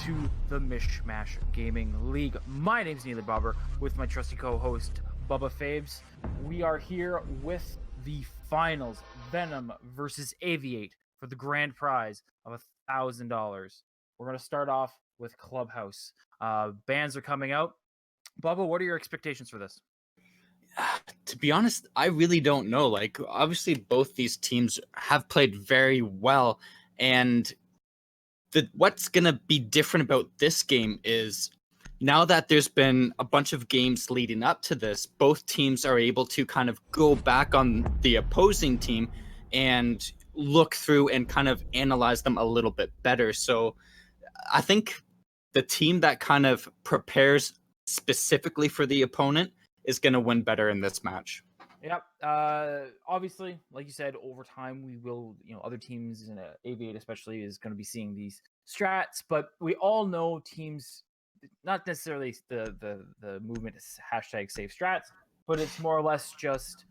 to the Mishmash Gaming League. My name's Neely Bobber with my trusty co-host Bubba Fabes. We are here with the finals, VeNom versus AVIATE, for the grand prize of $1,000. We're going to start off with Clubhouse. Bans are coming out. Bubba, what are your expectations for this? To be honest, I really don't know. Like, obviously, both these teams have played very well, and what's going to be different about this game is now that there's been a bunch of games leading up to this, both teams are able to kind of go back on the opposing team and look through and kind of analyze them a little bit better. So I think the team that kind of prepares specifically for the opponent is going to win better in this match. Yep. Obviously, like you said, over time we will, other teams in AVIATE especially is going to be seeing these strats, but we all know teams, not necessarily the movement is hashtag save strats, but it's more or less just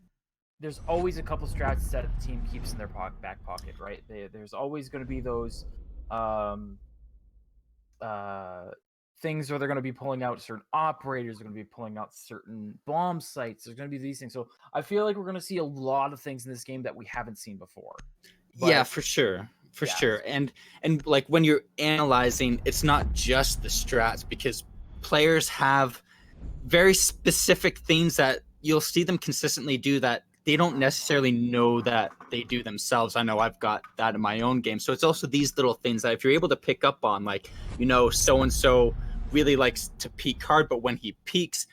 there's always a couple strats that the team keeps in their back pocket, right? There's always going to be those things where they're going to be pulling out certain operators, they're going to be pulling out certain bomb sites. There's going to be these things. So I feel like we're going to see a lot of things in this game that we haven't seen before. But, yeah, for sure. Sure. And like when you're analyzing, it's not just the strats, because players have very specific things that you'll see them consistently do that they don't necessarily know that they do themselves. I know I've got that in my own game. So it's also these little things that if you're able to pick up on, like, so-and-so really likes to peek hard, but when he peeks,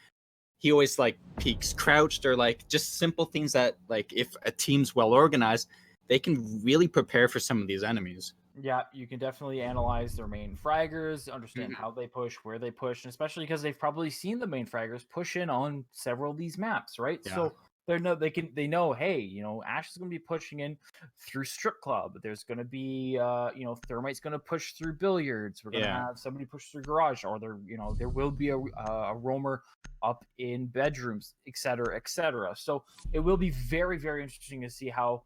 he always like peeks crouched, or like just simple things that, like, if a team's well organized, they can really prepare for some of these enemies. Yeah, you can definitely analyze their main fraggers, understand how they push, where they push, and especially because they've probably seen the main fraggers push in on several of these maps, right? Yeah. So they know, hey, Ash is going to be pushing in through Strip Club. There's going to be, Thermite's going to push through Billiards. We're going to have somebody push through Garage, or there will be a roamer up in bedrooms, etc., etc. So it will be very, very interesting to see how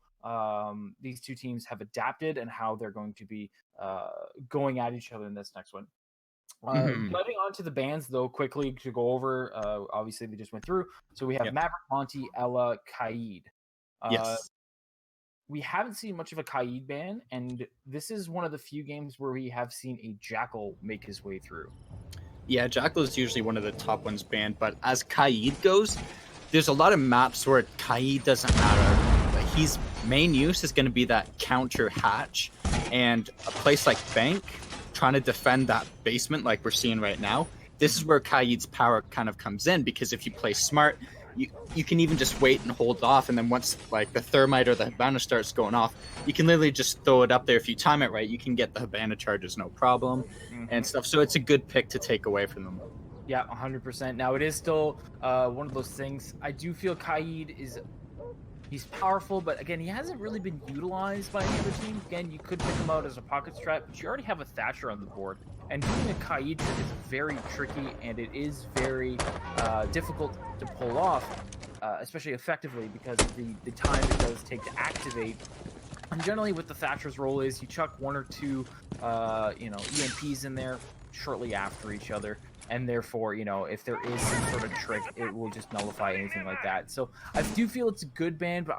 these two teams have adapted and how they're going to be going at each other in this next one. Getting on to the bans, though, quickly to go over, obviously they just went through. So we have Maverick, Monty, Ella, Kaid. Yes. We haven't seen much of a Kaid ban, and this is one of the few games where we have seen a Jackal make his way through. Yeah, Jackal is usually one of the top ones banned, but as Kaid goes, there's a lot of maps where Kaid doesn't matter. His main use is going to be that counter hatch, and a place like Bank, trying to defend that basement like we're seeing right now. This is where Kaid's power kind of comes in, because if you play smart, you can even just wait and hold off, and then once like the Thermite or the Habana starts going off, you can literally just throw it up there. If you time it right, you can get the Habana charges no problem and stuff. So it's a good pick to take away from them. Yeah, 100%. Now it is still one of those things. I do feel Kaid he's powerful, but again, he hasn't really been utilized by any other team. Again, you could pick him out as a pocket strat, but you already have a Thatcher on the board. And doing a Kaid trick is very tricky, and it is very difficult to pull off, especially effectively, because of the time it does take to activate. And generally, what the Thatcher's role is, you chuck one or two, EMPs in there shortly after each other. And therefore, if there is some sort of trick, it will just nullify anything like that. So I do feel it's a good ban, but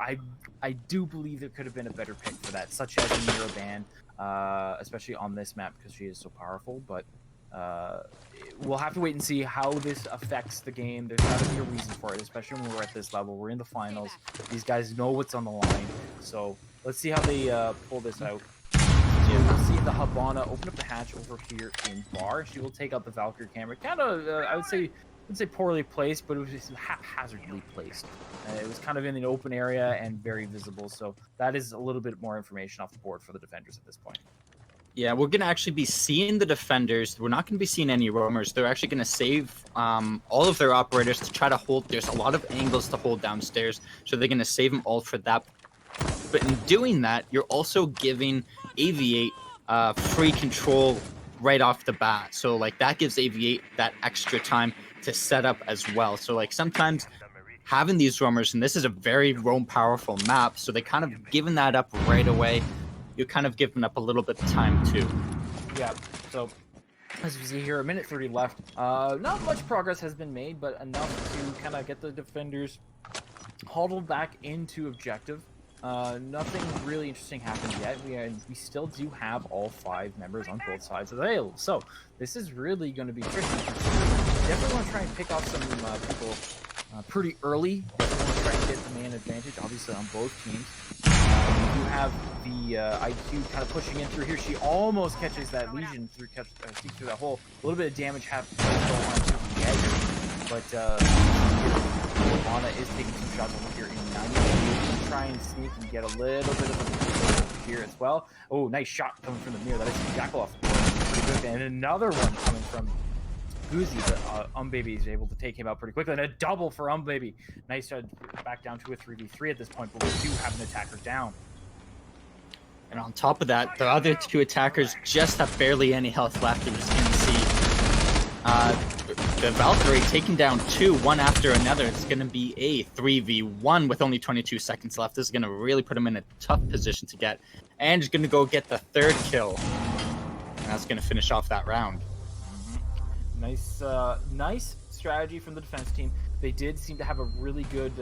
I do believe there could have been a better pick for that, such as a Mira ban, especially on this map because she is so powerful. But we'll have to wait and see how this affects the game. There's got to be a reason for it, especially when we're at this level. We're in the finals. These guys know what's on the line. So let's see how they pull this out. We'll see the Habana open up the hatch over here in bar. She will take out the Valkyrie camera. Kind of, I would say poorly placed, but it was just haphazardly placed. It was kind of in an open area and very visible. So that is a little bit more information off the board for the defenders at this point. Yeah, we're going to actually be seeing the defenders. We're not going to be seeing any roamers. They're actually going to save all of their operators to try to hold. There's a lot of angles to hold downstairs, so they're going to save them all for that. But in doing that, you're also giving AVIATE free control right off the bat. So like that gives AVIATE that extra time to set up as well. So like sometimes having these roamers, and this is a very roam powerful map, so they kind of giving that up right away. You're kind of giving up a little bit of time too. Yeah. So As you see here, a minute 30 left. Not much progress has been made, but enough to kind of get the defenders huddled back into objective. Nothing really interesting happened yet. We still do have all 5 members on both sides available. So this is really going to be tricky. Definitely want to try and pick off some people pretty early. Definitely want to try and get the man advantage, obviously, on both teams. You have the IQ kind of pushing in through here. She almost catches that Legion through that hole. A little bit of damage happening onto the edge, but Anna is taking some shots over here in 90. Try and sneak and get a little bit of a here as well. Oh, nice shot coming from the mirror. That is Jackal off. Pretty good. And another one coming from Goozy, but Baby is able to take him out pretty quickly. And a double for Baby. Nice back down to a 3v3 at this point, but we do have an attacker down. And on top of that, the other 2 attackers just have barely any health left, as you can see. The Valkyrie taking down 2, one after another. It's going to be a 3v1 with only 22 seconds left. This is going to really put him in a tough position to get. And he's going to go get the 3rd kill. And that's going to finish off that round. Nice, nice strategy from the defense team. They did seem to have a really good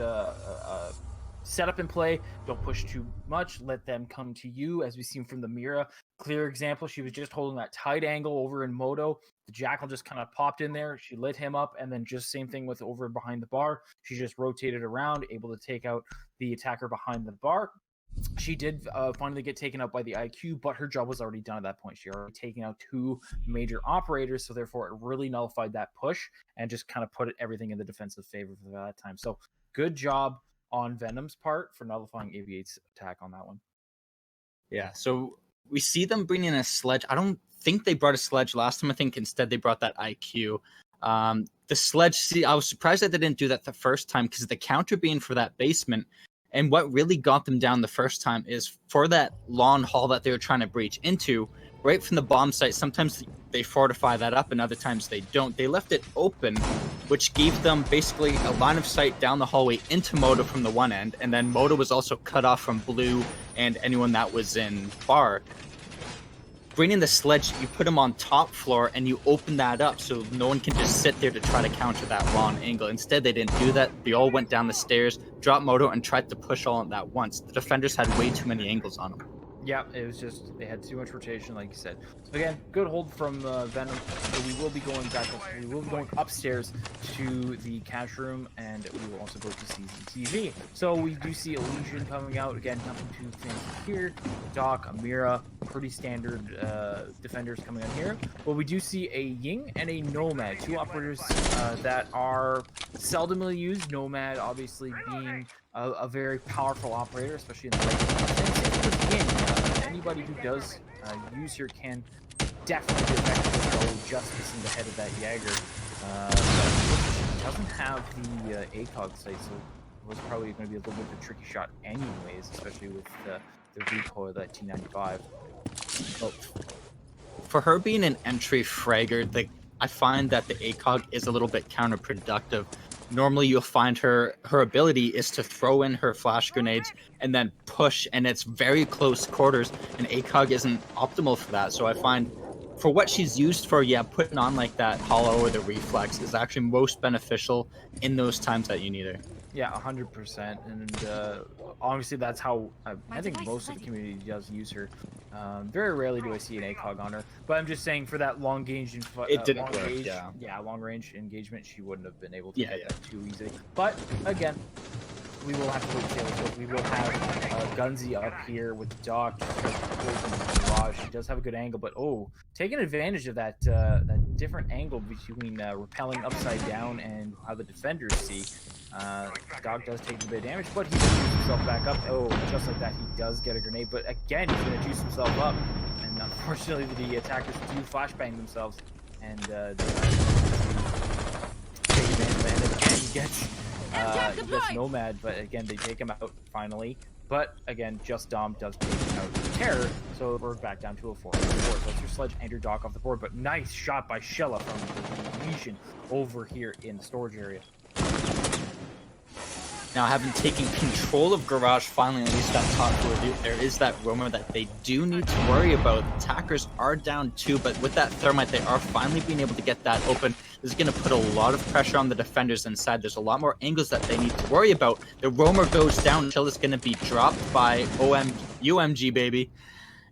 setup in play. Don't push too much. Let them come to you, as we've seen from the Mira. Clear example, she was just holding that tight angle over in Moto. The Jackal just kind of popped in there. She lit him up, and then just same thing with over behind the bar. She just rotated around, able to take out the attacker behind the bar. She did finally get taken out by the IQ, but her job was already done at that point. She already taken out 2 major operators, so therefore it really nullified that push and just kind of put everything in the defensive favor for that time. So good job on VeNom's part for nullifying AVIATE's attack on that one. Yeah, so we see them bringing a sledge. I don't think they brought a sledge last time. I think instead they brought that IQ. The sledge, see, I was surprised that they didn't do that the first time, because the counter being for that basement. And what really got them down the first time is for that long hall that they were trying to breach into, right from the bomb site. Sometimes they fortify that up and other times they don't. They left it open, which gave them basically a line of sight down the hallway into Moto from the one end. And then Moto was also cut off from Blue and anyone that was in bar. Bringing the sledge, you put them on top floor and you open that up so no one can just sit there to try to counter that long angle. Instead, they didn't do that. They all went down the stairs, dropped Moto, and tried to push all at once. The defenders had way too many angles on them. Yeah, it was just, they had too much rotation, like you said. So again, good hold from VeNom. So we will be going back, we will be going upstairs to the cash room, and we will also go to season TV. So we do see a Legion coming out. Again, nothing too fancy here. Doc, Amira, pretty standard defenders coming in here. But we do see a Ying and a Nomad, 2 operators that are seldomly used. Nomad, obviously, being a very powerful operator, especially in the late. Anybody who does use her can definitely be effective with justice in the head of that Jaeger. She doesn't have the ACOG sight, so it was probably going to be a little bit of a tricky shot anyways, especially with the recoil of that T95. Oh. For her being an entry fragger, I find that the ACOG is a little bit counterproductive. Normally you'll find her ability is to throw in her flash grenades and then push, and it's very close quarters, and ACOG isn't optimal for that. So I find for what she's used for, yeah, putting on like that hollow or the reflex is actually most beneficial in those times that you need her. Yeah, 100%, and honestly, that's how I think most of the community does use her. Very rarely do I see an ACOG on her, but I'm just saying for that long range, it didn't work. Yeah, long range engagement, she wouldn't have been able to get that too easily. But again, we will have to wait and see. So we will have Gunzy up here with Doc. She does have a good angle, but taking advantage of that that different angle between repelling upside down and how the defenders see. Doc does take a bit of damage, but he does juice himself back up. Just like that, he does get a grenade, but again, he's going to juice himself up. And unfortunately, the attackers do flashbang themselves, and take advantage of it. And again, he gets Nomad, but again, they take him out finally. But again, Just Dom does take him out with Terror, so we're back down to a 4-4. So it's your Sledge and your Doc off the board, but nice shot by Shella from the Legion over here in the storage area. Now, having taken control of Garage finally, at least that top floor, there is that roamer that they do need to worry about. The attackers are down 2, but with that thermite, they are finally being able to get that open. This is going to put a lot of pressure on the defenders inside. There's a lot more angles that they need to worry about. The roamer goes down until it's going to be dropped by UMG, baby.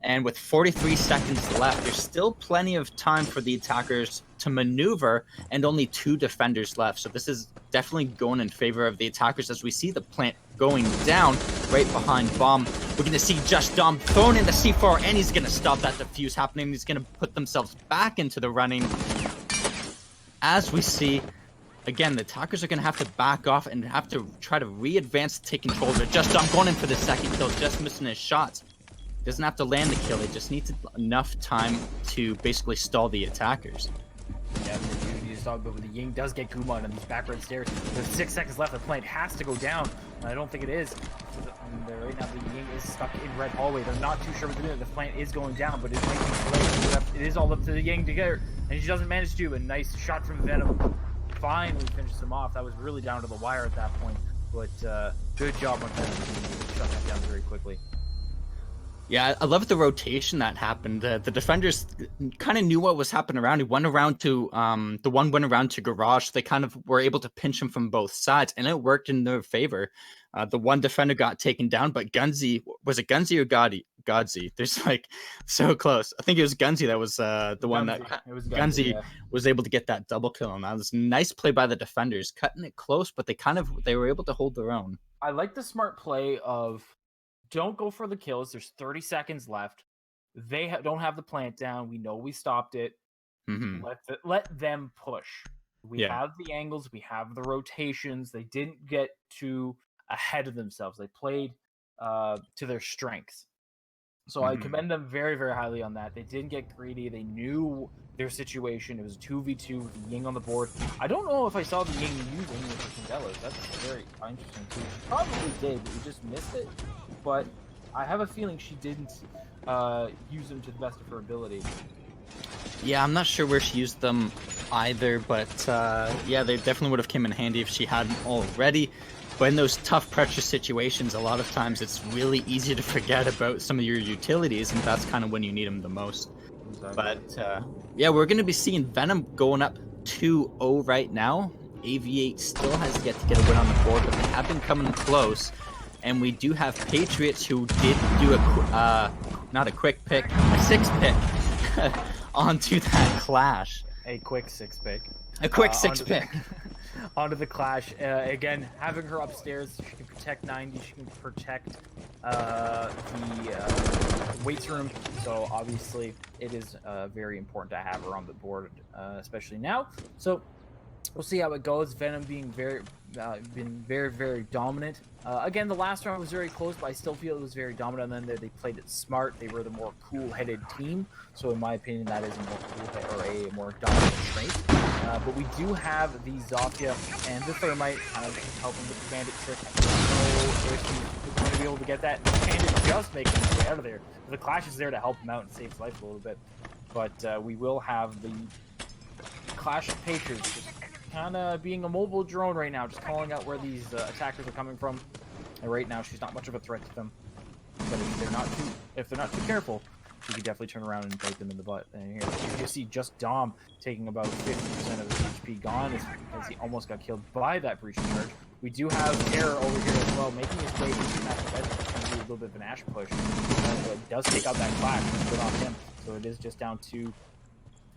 And with 43 seconds left, there's still plenty of time for the attackers to maneuver and only 2 defenders left. So this is definitely going in favor of the attackers as we see the plant going down right behind Bomb. We're going to see Just Dom thrown in the C4, and he's going to stop that defuse happening. He's going to put themselves back into the running. As we see, again, the attackers are going to have to back off and have to try to re-advance to take control of it. Just Dom going in for the second kill, just missing his shots. Doesn't have to land the kill, it just needs enough time to basically stall the attackers. Yeah, you saw, but the Ying does get Kuma on these back red stairs. There's 6 seconds left, the plant has to go down, and I don't think it is. Right now, the Ying is stuck in red hallway. They're not too sure what to do. The plant is going down, but it might be late. It is all up to the Ying to get her, and she doesn't manage to. A nice shot from VeNom finally finishes him off. That was really down to the wire at that point, but good job on VeNom. Shut that down very quickly. Yeah, I love the rotation that happened. The defenders kind of knew what was happening around. He went around to the one went around to Garage. They kind of were able to pinch him from both sides, and it worked in their favor. The one defender got taken down, but Gunzi, was it Gunzi or Godzi? There's like so close. I think it was Gunzi that was the one that Gunzi yeah. was able to get that double kill on. That was a nice play by the defenders, cutting it close, but they were able to hold their own. I like the smart play of, don't go for the kills. There's 30 seconds left. They don't have the plant down. We know we stopped it. Mm-hmm. Let them push. We have the angles. We have the rotations. They didn't get too ahead of themselves. They played to their strengths. So I commend them very, very highly on that. They didn't get greedy. They knew their situation. It was 2v2 with the Ying on the board. I don't know if I saw the Ying use any of the Candelas. That's very interesting too. She probably did, but we just missed it. But I have a feeling she didn't use them to the best of her ability. Yeah, I'm not sure where she used them either, but yeah, they definitely would have come in handy if she hadn't already. But in those tough pressure situations, a lot of times it's really easy to forget about some of your utilities, and that's kind of when you need them the most. Exactly. But yeah, we're going to be seeing VeNom going up 2-0 right now. AVIATE still has yet to get a win on the board, but they have been coming close. And we do have Patriots who did do not a quick pick, a 6 pick onto that clash. A quick 6 pick. A quick 6 pick. Onto the clash. Again, having her upstairs, she can protect 90, she can protect the weights room. So obviously it is very important to have her on the board, especially now. So we'll see how it goes. VeNom being been very, very dominant. Again, the last round was very close, but I still feel it was very dominant. And then they played it smart. They were the more cool-headed team. So in my opinion, that is a more cool-headed or a more dominant trait. But we do have the Zofia and the Thermite kind of helping with the Bandit trick. I don't know if she's going to be able to get that. Bandit just making his way out of there. The Clash is there to help him out and save his life a little bit. But we will have the Clash of Patriots just kind of being a mobile drone right now, just calling out where these attackers are coming from. And right now, she's not much of a threat to them. But if they're not too careful, she could definitely turn around and bite them in the butt. And here you see just Dom taking about 50% of his HP gone as he almost got killed by that breaching charge. We do have Terror over here as well, making his way into National Bed. It's going to do a little bit of an Ash push. It does take out that Clash and put on him. So it is just down to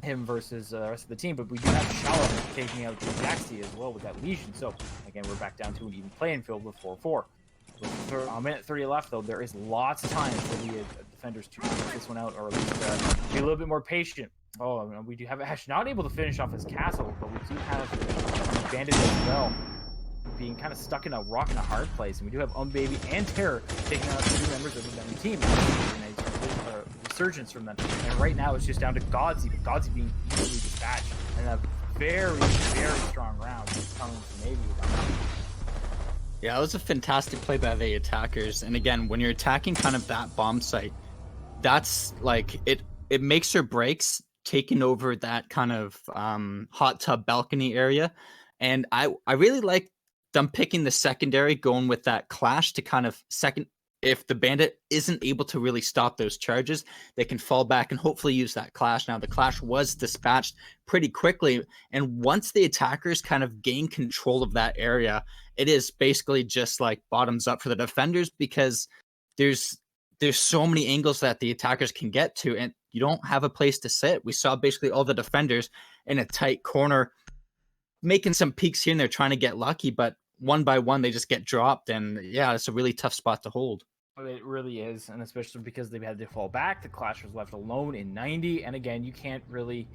him versus the rest of the team, but we do have Shala taking out Jaxi as well with that Legion. So again, we're back down to an even playing field with 4-4. With a minute 30 left, though, there is lots of time for the defenders to finish this one out, or at least be a little bit more patient. Oh, we do have Ash not able to finish off his castle, but we do have Bandit as well, being kind of stuck in a rock and a hard place. And we do have Baby and Terror taking out 2 members of the VeNom team. Resurgence from them, and right now it's just down to Godzi, but Godzi being easily dispatched, and a very, very strong round coming from AVIATE. Yeah, it was a fantastic play by the attackers, and again, when you're attacking kind of that bomb site, that's like it makes or breaks taking over that kind of hot tub balcony area. And I really like them picking the secondary, going with that clash to kind of second. If the bandit isn't able to really stop those charges, they can fall back and hopefully use that clash. Now, the clash was dispatched pretty quickly, and once the attackers kind of gain control of that area, it is basically just like bottoms up for the defenders, because there's so many angles that the attackers can get to, and you don't have a place to sit. We saw basically all the defenders in a tight corner making some peeks here and there, trying to get lucky, but one by one they just get dropped, and yeah, it's a really tough spot to hold. It really is, and especially because they've had to fall back. The Clash was left alone in 90, and again, you can't really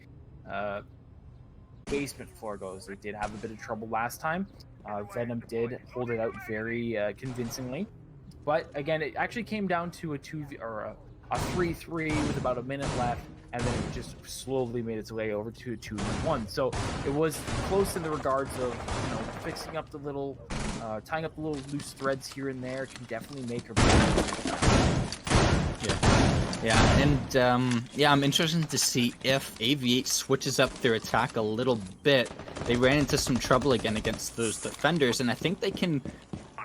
basement floor goes. They did have a bit of trouble last time. VeNom did hold it out very convincingly, but again, it actually came down to a 3-3 with about a minute left, and then it just slowly made its way over to a 2-1. So it was close in the regards of, you know, fixing up the little, tying up the little loose threads here and there can definitely make or break. Yeah, and yeah, I'm interested to see if AVIATE switches up their attack a little bit. They ran into some trouble again against those defenders, and I think they can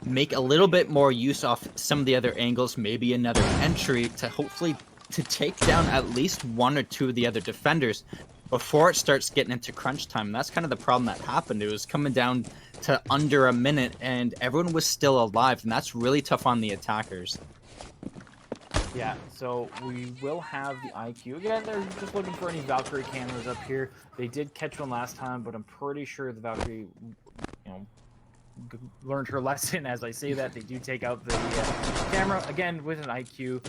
make a little bit more use off some of the other angles, maybe another entry to hopefully to take down at least one or two of the other defenders before it starts getting into crunch time. And that's kind of the problem that happened. It was coming down to under a minute and everyone was still alive, and that's really tough on the attackers. Yeah, so we will have the IQ. Again, they're just looking for any Valkyrie cameras up here. They did catch one last time, but I'm pretty sure the Valkyrie, you know, learned her lesson. As I say that, they do take out the camera again with an IQ.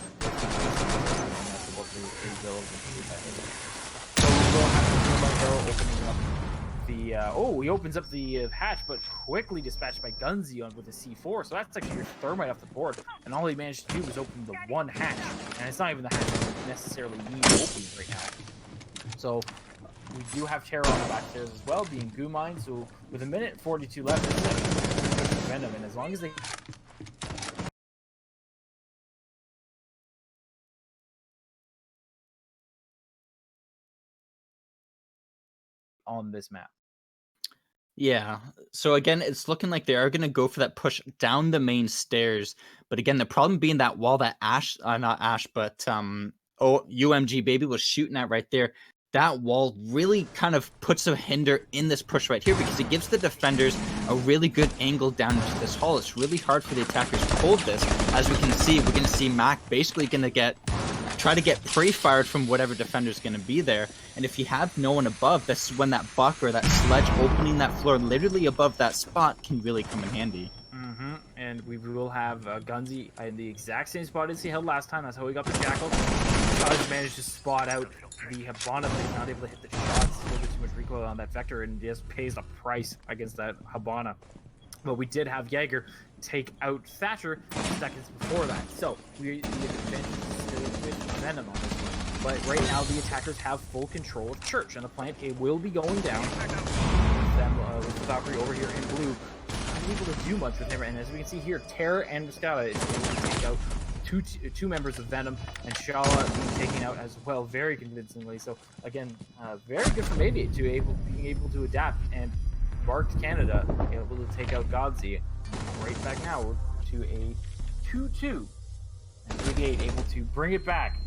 So we will have the opening up the he opens up the hatch, but quickly dispatched by Gunzi on with a C4. So that's actually your thermite off the board, and all he managed to do was open the one hatch, and it's not even the hatch that necessarily need opening right now. So we do have Terror on the back stairs as well, being goo mine. So with a minute 42 left, it's VeNom, and as long as they on this map. Yeah, so again, it's looking like they are going to go for that push down the main stairs, but again, the problem being that wall that UMG Baby was shooting at right there, that wall really kind of puts a hinder in this push right here, because it gives the defenders a really good angle down into this hall. It's really hard for the attackers to hold this. As we can see, we're going to see Mac basically going to try to get pre-fired from whatever defender's going to be there. And if you have no one above, this is when that buck or that sledge opening that floor literally above that spot can really come in handy. And we will have Gunzi in the exact same spot as he held last time. That's how he got the Jackal. He managed to spot out the Habana, but he's not able to hit the shots. A little bit too much recoil on that Vector, and just pays the price against that Habana. But we did have Jaeger take out Thatcher seconds before that. So we have advantage with VeNom on this one. But right now the attackers have full control of Church, and the plant it will be going down with them with the Valkyrie over here in blue. Not able to do much with him, and as we can see here, Terror and Muscata is able to take out two members of VeNom, and Shala being taken out as well very convincingly. So again, very good from AVIATE being able to adapt, and Barked Canada able to take out Godzi. Right back now to a 2-2, and AVIATE able to bring it back,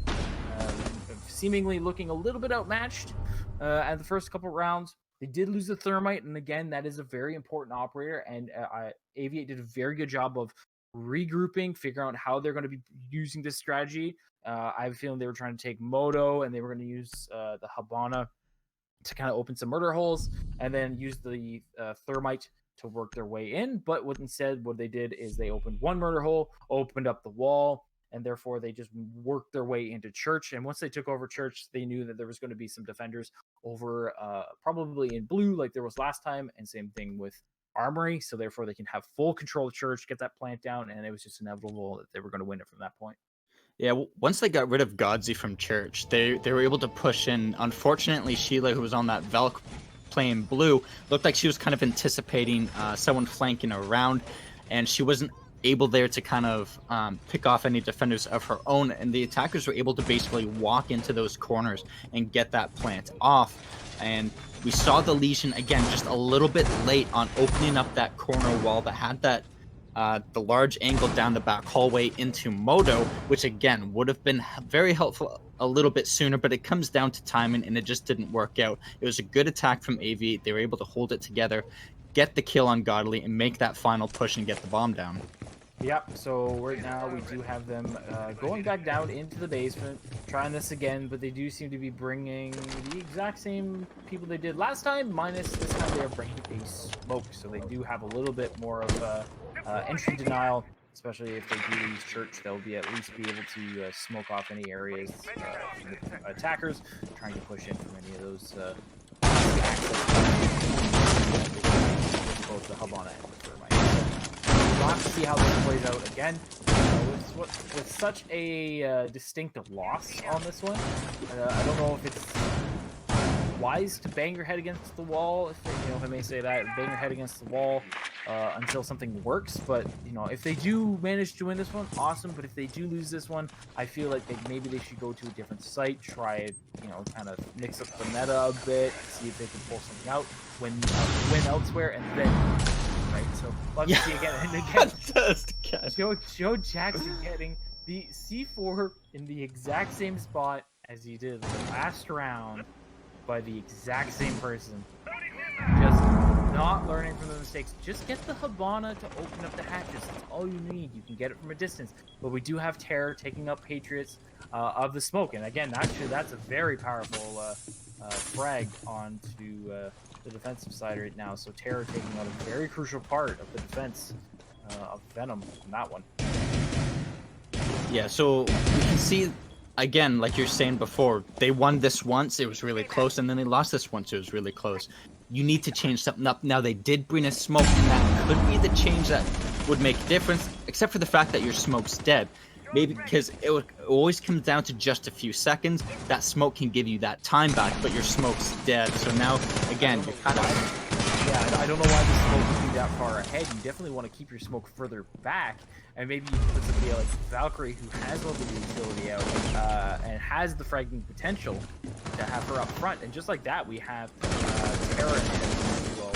seemingly looking a little bit outmatched at the first couple rounds. They did lose the thermite, and again, that is a very important operator, and AVIATE did a very good job of regrouping, figuring out how they're going to be using this strategy. I have a feeling they were trying to take Moto, and they were going to use the Habana to kind of open some murder holes, and then use the thermite to work their way in. But what they did is they opened one murder hole, opened up the wall, and therefore they just worked their way into Church. And once they took over Church, they knew that there was going to be some defenders over probably in blue like there was last time, and same thing with Armory, so therefore they can have full control of Church, get that plant down, and it was just inevitable that they were going to win it from that point. Yeah, once they got rid of Godzi from Church, they were able to push in. Unfortunately, Sheila, who was on that Velk playing blue, looked like she was kind of anticipating someone flanking around, and she wasn't able there to kind of pick off any defenders of her own, and the attackers were able to basically walk into those corners and get that plant off. and we saw the Legion again just a little bit late on opening up that corner wall that had that the large angle down the back hallway into Moto, which again would have been very helpful a little bit sooner, but it comes down to timing, and it just didn't work out. It was a good attack from AVIATE. They were able to hold it together, get the kill on Godly, and make that final push and get the bomb down. Yep, so right now we do have them going back down into the basement, trying this again, but they do seem to be bringing the exact same people they did last time, minus this time they are bringing a smoke, so they do have a little bit more of entry denial, especially if they do lose church. They'll be at least be able to smoke off any areas from the attackers trying to push in from any of those access both the hub on it. We'll have to see how this plays out again. With such a distinct loss on this one, I don't know if it's wise to bang your head against the wall, if I may say that, bang your head against the wall until something works. But if they do manage to win this one, awesome. But if they do lose this one, I feel like maybe they should go to a different site, try kind of mix up the meta a bit, see if they can pull something out, win elsewhere, and then. Right, so let's see again and again. Joe Jackson getting the C4 in the exact same spot as he did the last round by the exact same person. Just not learning from the mistakes. Just get the Hibana to open up the hatches. That's all you need. You can get it from a distance. But we do have Terror taking up Patriots of the smoke, and again, that's a very powerful frag onto the defensive side right now. So Terror taking out a very crucial part of the defense of VeNom on that one. Yeah, so we can see again, like you're saying before, they won this once, it was really close, and then they lost this once, it was really close. You need to change something up. Now they did bring a smoke, and that could be the change that would make a difference, except for the fact that your smoke's dead. Maybe because it always comes down to just a few seconds. That smoke can give you that time back, but your smoke's dead. So now, again, you're kind of... Yeah, I don't know why the smoke would be that far ahead. You definitely want to keep your smoke further back, and maybe you can put somebody like Valkyrie, who has all the utility out and has the fragging potential, to have her up front. And just like that, we have Terra and well,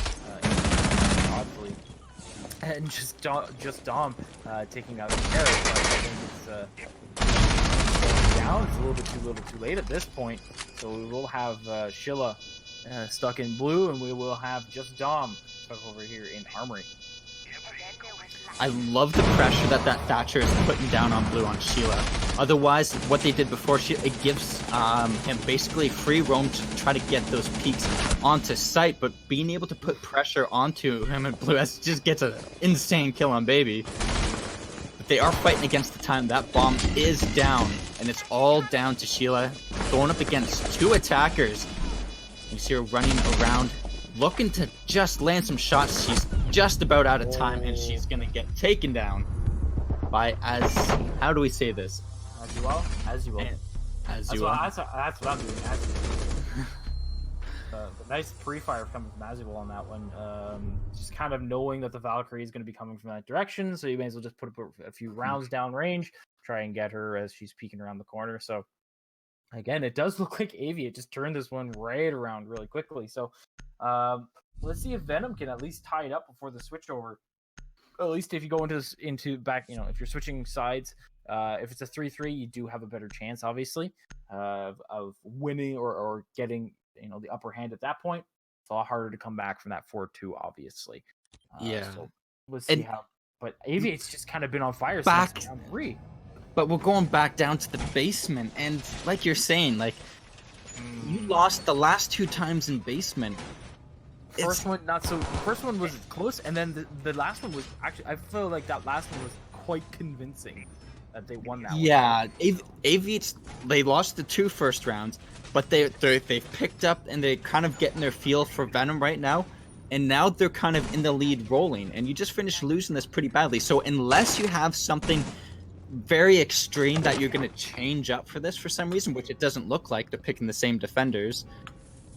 obviously. And just Dom taking out the Terror. I think it's down. It's a little too late at this point. So we will have Shilla stuck in blue, and we will have just Dom stuck over here in Armory. I love the pressure that Thatcher is putting down on blue on Sheila. Otherwise, what they did before, it gives him basically free roam to try to get those peaks onto site, but being able to put pressure onto him in blue just gets an insane kill on Baby. But they are fighting against the time. That bomb is down, and it's all down to Sheila going up against two attackers. You see her running around, looking to just land some shots. She's just about out of time, and she's gonna get taken down by how do we say this? As you will. As you will. As you will. That's what I'm doing. As you will. The nice pre-fire coming from Azul on that one. Just kind of knowing that the Valkyrie is going to be coming from that direction, so you may as well just put a few rounds down range, try and get her as she's peeking around the corner. So again, it does look like AVIATE just turned this one right around really quickly. So let's see if VeNom can at least tie it up before the switch over. At least if you go into back, if you're switching sides, if it's a 3-3, you do have a better chance, obviously, of winning or getting the upper hand at that point. It's a lot harder to come back from that 4-2, obviously. Yeah. So let's see how. But AVIATE's just kind of been on fire since round 3. But we're going back down to the basement, and like you're saying, you lost the last 2 times in basement. First one not so. First one was close, and then the last one was actually. I feel like that last one was quite convincing that they won that one. Yeah, AVIATE, they lost the 2 first rounds, but they've picked up and they're kind of getting their feel for VeNom right now, and now they're kind of in the lead rolling, and you just finished losing this pretty badly. So unless you have something very extreme that you're going to change up for this for some reason, which it doesn't look like, they're picking the same defenders,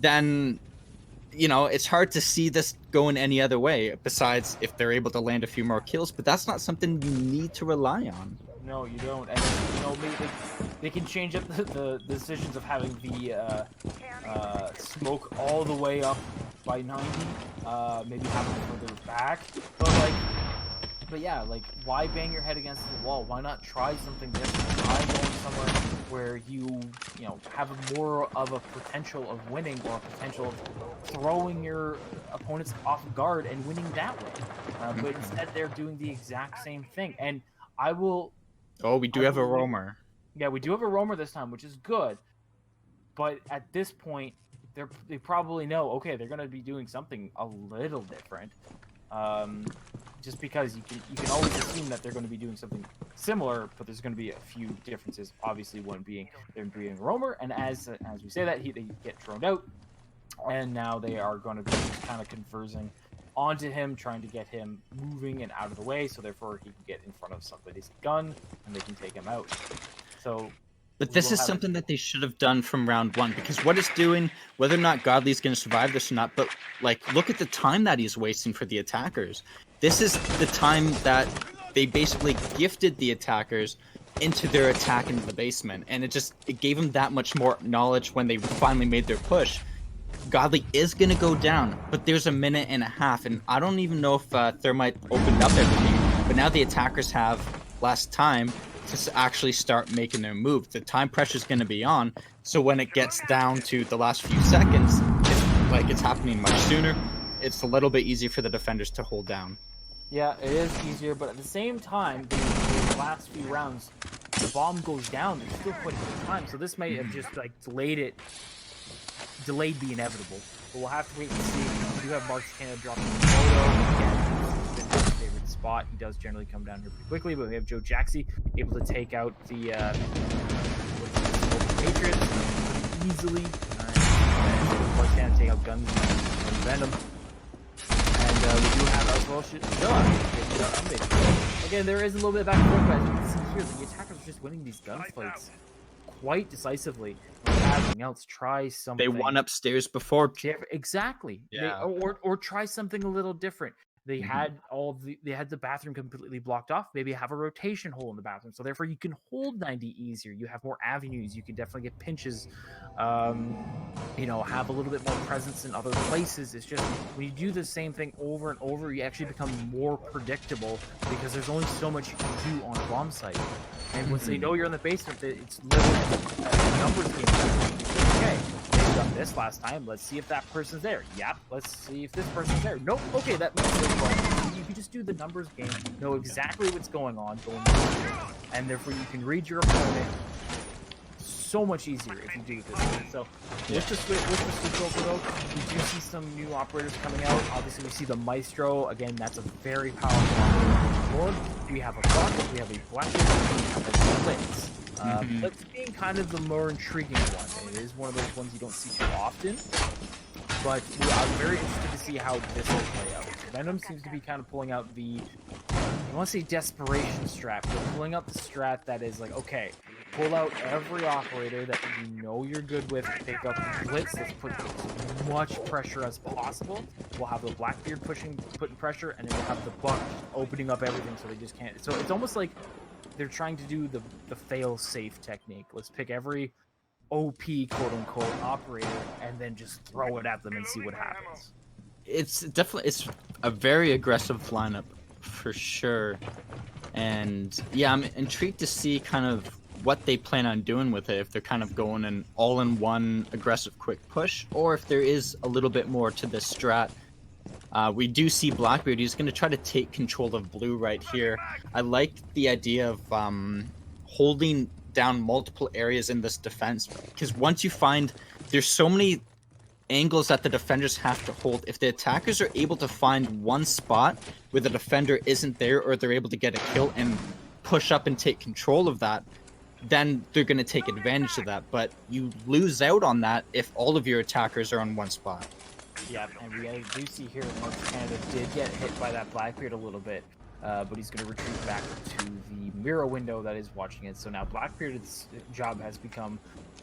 then it's hard to see this going any other way besides if they're able to land a few more kills, but that's not something you need to rely on. No, you don't. And they can change up the decisions of having the smoke all the way up by 90, maybe have it further back, but yeah, like, why bang your head against the wall? Why not try something different? Try going somewhere where you know, have more of a potential of winning, or a potential of throwing your opponents off guard and winning that way. But instead, they're doing the exact same thing. And I will... Oh, we do have a roamer. Yeah, we do have a roamer this time, which is good. But at this point, they probably know, okay, they're going to be doing something a little different. Just because you can always assume that they're going to be doing something similar, but there's going to be a few differences. Obviously, one being they're being a roamer, and as we say that, they get droned out, and now they are going to be just kind of conversing onto him, trying to get him moving and out of the way, so therefore he can get in front of somebody's gun and they can take him out. So. But this is something that they should have done from round one, because what it's doing, whether or not Godly's going to survive this or not, but like, look at the time that he's wasting for the attackers. This is the time that they basically gifted the attackers into their attack into the basement, and it gave them that much more knowledge when they finally made their push. Godly is going to go down, but there's a minute and a half, and I don't even know if Thermite opened up everything, but now the attackers have less time to actually start making their move. The time pressure is going to be on, so when it gets down to the last few seconds, it's happening much sooner. It's a little bit easier for the defenders to hold down. Yeah, it is easier, but at the same time, the last few rounds, the bomb goes down, they're still putting in time, so this may have just like delayed the inevitable. But we'll have to wait and see. We do have Mark's Canada dropping the photo. Again, it's been his favorite spot. He does generally come down here pretty quickly, but we have Joe Jaxie able to take out the Patriots easily. Mark's Canada take out guns and Venom. And we do have as well again, there is a little bit of back and forth, but as you can see here, the attackers are just winning these gunfights quite decisively. Everything else, try something. They won upstairs before. Exactly. Yeah. Or try something a little different. They had the bathroom completely blocked off. Maybe have a rotation hole in the bathroom, so therefore you can hold 90 easier. You have more avenues. You can definitely get pinches. You know, have a little bit more presence in other places. It's just when you do the same thing over and over, you actually become more predictable because there's only so much you can do on a bomb site. And once they know you're in the basement, it's literally a numbers game. Okay, they've done this last time. Let's see if that person's there. Yep. Let's see if this person's there. Nope. Okay, that makes sense. You can just do the numbers game, know exactly what's going on, and therefore you can read your opponent so much easier if you do it this way. So with the switch over though, we do see some new operators coming out. Obviously we see the Maestro. Again, that's a very powerful operator on the board. We have a Rocket, we have a Blackbeard, we have a Blitz. Blitz being kind of the more intriguing one. It is one of those ones you don't see too often. But I'm very interested to see how this will play out. Venom seems to be kind of pulling out the, I want to say desperation strat, but pulling out the strat that is like, okay, pull out every operator that you know you're good with, pick up the Blitz, let's put as much pressure as possible. We'll have the Blackbeard putting pressure, and then we'll have the Buck opening up everything so they just can't. So it's almost like they're trying to do the fail-safe technique. Let's pick every OP quote-unquote operator and then just throw it at them and see what happens. It's a very aggressive lineup for sure, and yeah, I'm intrigued to see kind of what they plan on doing with it, if they're kind of going an all-in-one aggressive quick push, or if there is a little bit more to this strat. We do see Blackbeard. He's going to try to take control of blue right here. I like the idea of holding down multiple areas in this defense, because once you find there's so many angles that the defenders have to hold, if the attackers are able to find one spot where the defender isn't there, or they're able to get a kill and push up and take control of that, then they're going to take advantage of that. But you lose out on that if all of your attackers are on one spot. Yeah, and we do see here Mark Canada did get hit by that Blackbeard a little bit, but he's going to retreat back to the mirror window that is watching it. So now Blackbeard's job has become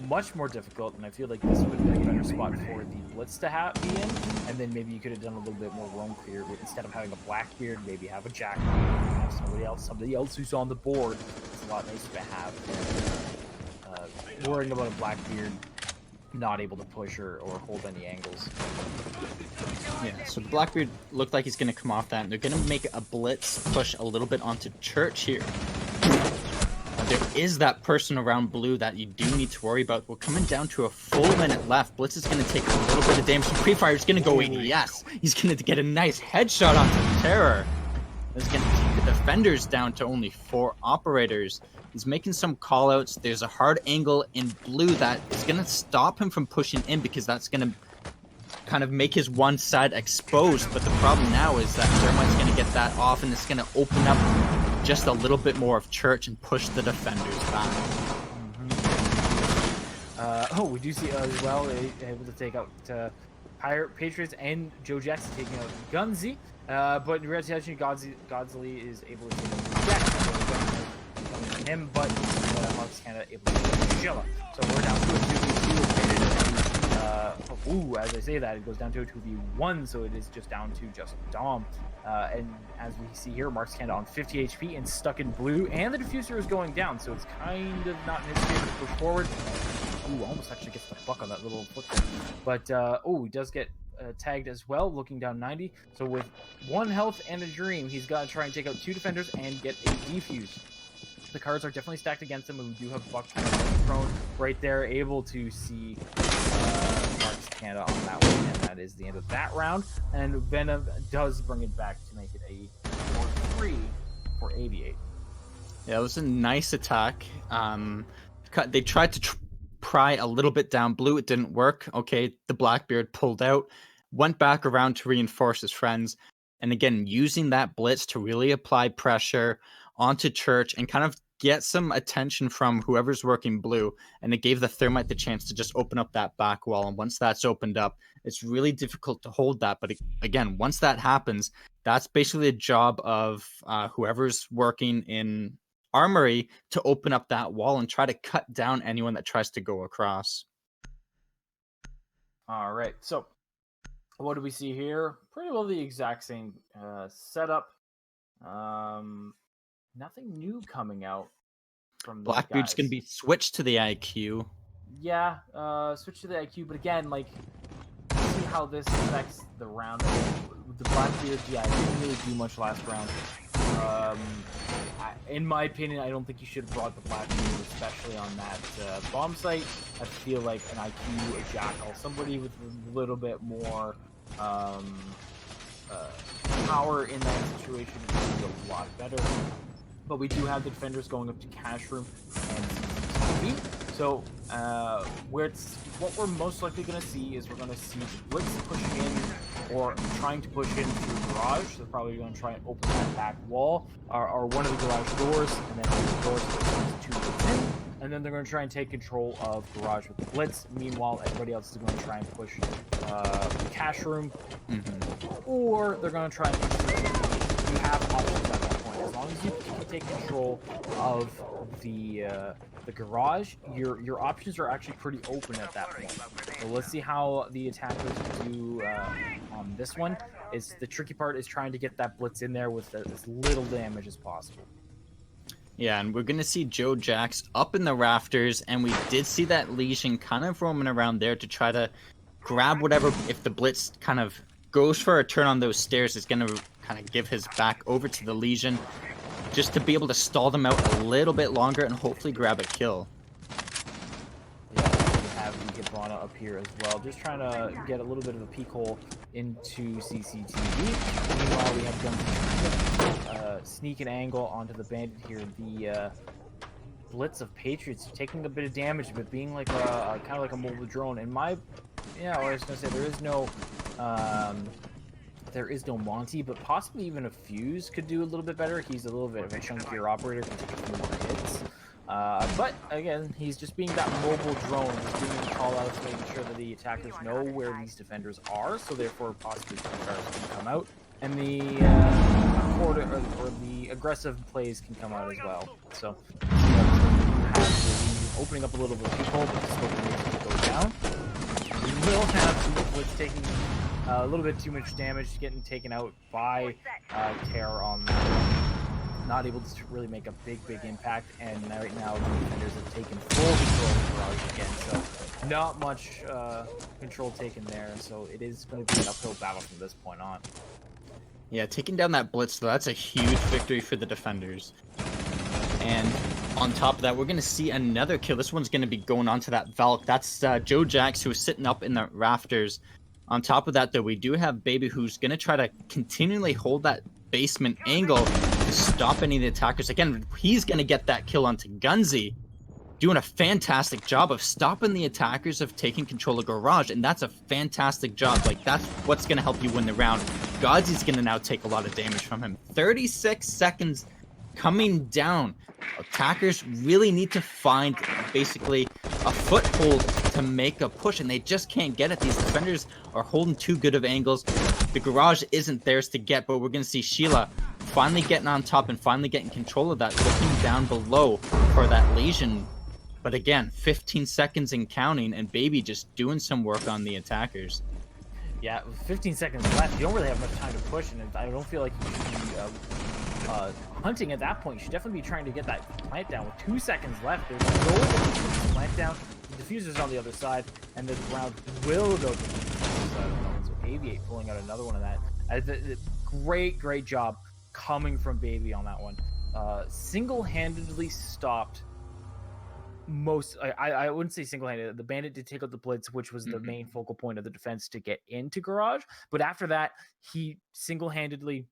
much more difficult, and I feel like this would be a better spot for the Blitz to be in, and then maybe you could have done a little bit more roam clear. Instead of having a Blackbeard, maybe have a Jack, have somebody else who's on the board. It's a lot nicer to have. Worrying about a Blackbeard not able to push or hold any angles. Yeah, so the Blackbeard looked like he's going to come off that, and they're going to make a blitz push a little bit onto Church here. There is that person around blue that you do need to worry about. We're coming down to a full minute left. Blitz is going to take a little bit of damage. Pre-fire is going to go in. Yes, he's going to get a nice headshot onto Terror. That's going to take the defenders down to only 4 operators. He's making some callouts. There's a hard angle in blue that is going to stop him from pushing in, because that's going to kind of make his one side exposed. But the problem now is that Thermite's going to get that off, and it's going to open up just a little bit more of Church and push the defenders back. We do see as well able to take out Patriots and Joe Jackson taking out Gunzi. But in reality, Godzilla is able to take out Jackson. Him, but Marks Canada able to get Shilla. So we're down to a 2v2. As I say that, it goes down to a 2v1, so it is just down to just Dom. And as we see here, Marks Canada on 50 HP and stuck in blue, and the diffuser is going down, so it's kind of not in his favor to push forward. Almost actually gets the buck on that little footprint. But, he does get tagged as well, looking down 90. So with 1 health and a dream, he's got to try and take out 2 defenders and get a defuse. The cards are definitely stacked against him, and we do have Buck prone right there, able to see Marks Canada on that one, and that is the end of that round. And VeNom does bring it back to make it a 4-3 for AVIATE. Yeah, it was a nice attack. They tried to pry a little bit down blue. It didn't work. Okay, the Blackbeard pulled out, went back around to reinforce his friends, and again, using that blitz to really apply pressure onto Church and kind of get some attention from whoever's working blue, and it gave the Thermite the chance to just open up that back wall. And once that's opened up, it's really difficult to hold that. But again, once that happens, that's basically a job of whoever's working in Armory to open up that wall and try to cut down anyone that tries to go across. All right, so what do we see here? Pretty well the exact same setup. Nothing new coming out from Blackbeard's going to be switched to the IQ. Yeah, switch to the IQ, but again, like, see how this affects the round. With the Blackbeard, yeah, it didn't really do much last round. In my opinion, I don't think you should have brought the Blackbeard, especially on that bomb site. I feel like an IQ, a Jackal, somebody with a little bit more power in that situation would be a lot better. But we do have the defenders going up to Cash Room and CCTV. So what we're most likely going to see is we're going to see the Blitz pushing in or trying to push in through Garage. They're probably going to try and open that back wall or one of the Garage doors, and then the doors to 2 Blitz in. And then they're going to try and take control of Garage with the Blitz. Meanwhile, everybody else is going to try and push the Cash Room. Or they're going to try and push the You have options at that point. As long as you can take control of the Garage, your options are actually pretty open at that point. So let's see how the attackers do on this one. The tricky part is trying to get that Blitz in there with as little damage as possible. Yeah, and we're going to see Joe Jax up in the rafters, and we did see that Legion kind of roaming around there to try to grab whatever. If the Blitz kind of goes for a turn on those stairs, it's going to kind of give his back over to the Legion just to be able to stall them out a little bit longer and hopefully grab a kill. Yeah, we have the Hibana up here as well, just trying to get a little bit of a peek hole into CCTV. Meanwhile, we have Guns sneak an angle onto the bandit here. The Blitz of Patriots taking a bit of damage, but being like a kind of like a mobile drone. In my, I was gonna say there is no Monty, but possibly even a Fuse could do a little bit better. He's a little bit of a chunkier operator, can take a few more hits. But again, he's just being that mobile drone, just doing the call-outs, making sure that the attackers know where these defenders are, so therefore possibly stars can come out, and the quarter or the aggressive plays can come out as well. So have opening up a little bit of people, but the scope to go down. We will have Blitz taking a little bit too much damage, getting taken out by Terror on that one. not able to really make a big impact, and right now the defenders have taken full control of the garage again, so not much control taken there, so it is going to be an uphill battle from this point on. Yeah, taking down that blitz, though, that's a huge victory for the defenders. And on top of that, we're going to see another kill. This one's going to be going on to that Valk. That's Joe Jax, who is sitting up in the rafters. On top of that, though, we do have Baby, who's going to try to continually hold that basement angle to stop any of the attackers. Again, he's going to get that kill onto Gunzy, doing a fantastic job of stopping the attackers of taking control of Garage, and that's a fantastic job. Like, that's what's going to help you win the round. Godzy's going to now take a lot of damage from him. 36 seconds coming down. Attackers really need to find basically a foothold to make a push, and they just can't get it. These defenders are holding too good of angles. The Garage isn't theirs to get, but we're going to see Sheila finally getting on top and finally getting control of that, looking down below for that lesion. But again, 15 seconds and counting, and Baby just doing some work on the attackers. Yeah, with 15 seconds left, you don't really have much time to push, and I don't feel like you should be hunting at that point. You should definitely be trying to get that plant down. With 2 seconds left, there's no way to put the plant down. The diffuser's on the other side, and the round will go to the defensive side. So AVIATE pulling out another one of that. Great job coming from Baby on that one. Single-handedly stopped most. I wouldn't say single-handed. The Bandit did take out the blitz, which was the main focal point of the defense to get into Garage. But after that, he single-handedly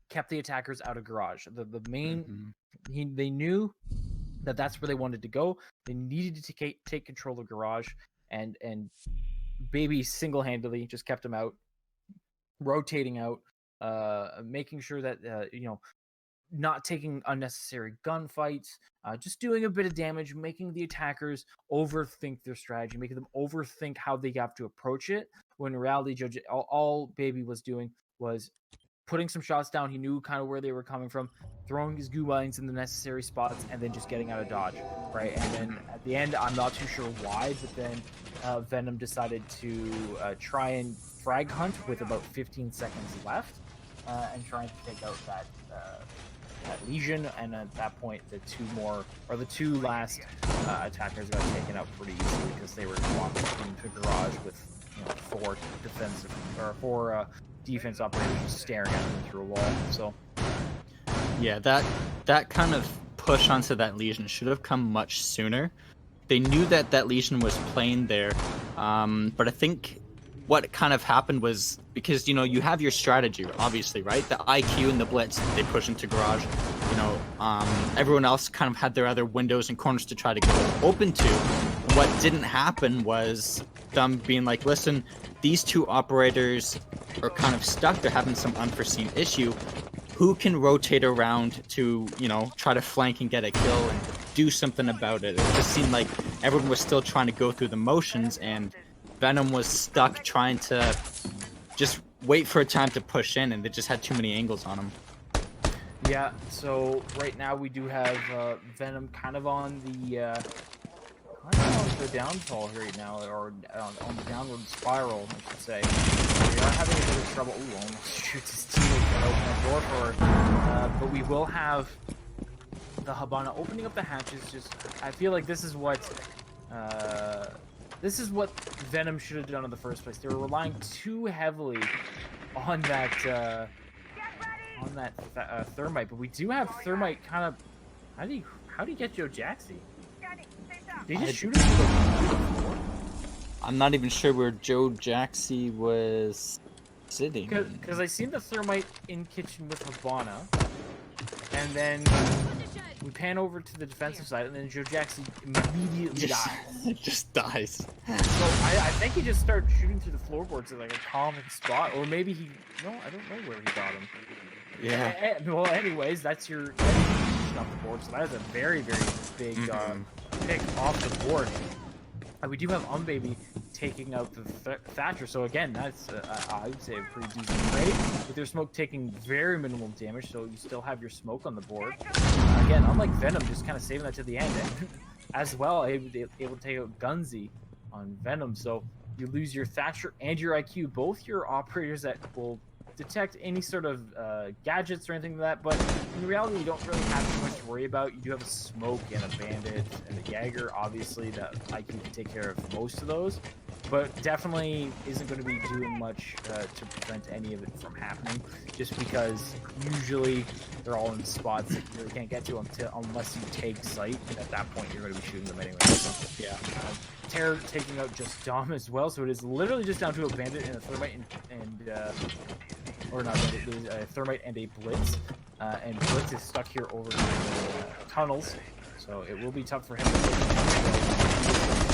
kept the attackers out of Garage. The main they knew that that's where they wanted to go. They needed to take control of Garage, and Baby single-handedly just kept them out, rotating out, making sure that not taking unnecessary gunfights, just doing a bit of damage, making the attackers overthink their strategy, making them overthink how they have to approach it, when in reality, all Baby was doing was putting some shots down. He knew kind of where they were coming from, throwing his goo mines in the necessary spots, and then just getting out of dodge, right? And then at the end, I'm not too sure why, but then VeNom decided to try and frag hunt with about 15 seconds left, and trying to take out that Legion, and at that point, the two last attackers got taken out pretty easily because they were locked into Garage with four defense operators just staring at them through a wall. So yeah, that kind of push onto that Legion should have come much sooner. They knew that Legion was playing there, but I think what kind of happened was, because you have your strategy, obviously, right? The IQ and the blitz, they push into Garage. Everyone else kind of had their other windows and corners to try to go open to. What didn't happen was them being like, listen, these two operators are kind of stuck. They're having some unforeseen issue. Who can rotate around to, try to flank and get a kill and do something about it? It just seemed like everyone was still trying to go through the motions, and VeNom was stuck trying to just wait for a time to push in, and they just had too many angles on him. Yeah, so right now we do have VeNom kind of on the downfall right now, or on the downward spiral, I should say. We are having a bit of trouble. Ooh, almost shoots his teammate to open the door for her. But we will have the Habana opening up the hatches. I feel like this is what VeNom should have done in the first place. They were relying too heavily on that thermite, but we do have thermite kind of. How do you get Joe Jaxie? Did he just shoot him through the floor? I'm not even sure where Joe Jaxie was sitting. Because I seen the thermite in kitchen with Habana, and then we pan over to the defensive side, and then Joe Jaxie immediately dies. Just dies. So I think he just started shooting through the floorboards at like a common spot, or maybe I don't know where he got him. Yeah. Well, anyways, that's your off the board, so that is a very big pick off the board. We do have Baby taking out the Thatcher, so again, that's I would say a pretty decent trade, with your smoke taking very minimal damage, so you still have your smoke on the board. Again, unlike VeNom, just kind of saving that to the end, and as well able to take out Gunzy on VeNom, so you lose your Thatcher and your IQ, both your operators that will detect any sort of gadgets or anything like that, but in reality, you don't really have too much to worry about. You do have a smoke and a bandit and a Jaeger, obviously, that IQ can take care of most of those, but definitely isn't going to be doing much to prevent any of it from happening, just because usually they're all in spots that you really can't get to unless you take sight, and at that point, you're going to be shooting them anyway. So, yeah. Terror taking out just Dom as well, so it is literally just down to a bandit and a thermite or not bandit, it is a thermite and a blitz, and blitz is stuck here over the tunnels, so it will be tough for him to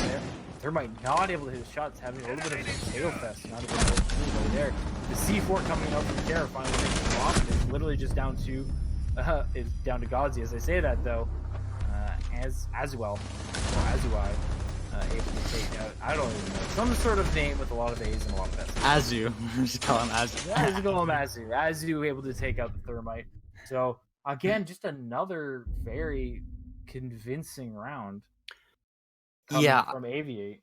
there. Thermite not able to hit his shots, having a little bit of a tail fest, not able to hit over there. The C4 coming out from Terror finally takes him off, and it's literally just down to Godzi. As I say that though, as well, or Azuai. Able to take out, I don't even know, some sort of name with a lot of A's and a lot of S's. Azu. Just call him Azu. Yeah, just call him Azu. Azu able to take out the thermite. So, again, just another very convincing round from AVIATE.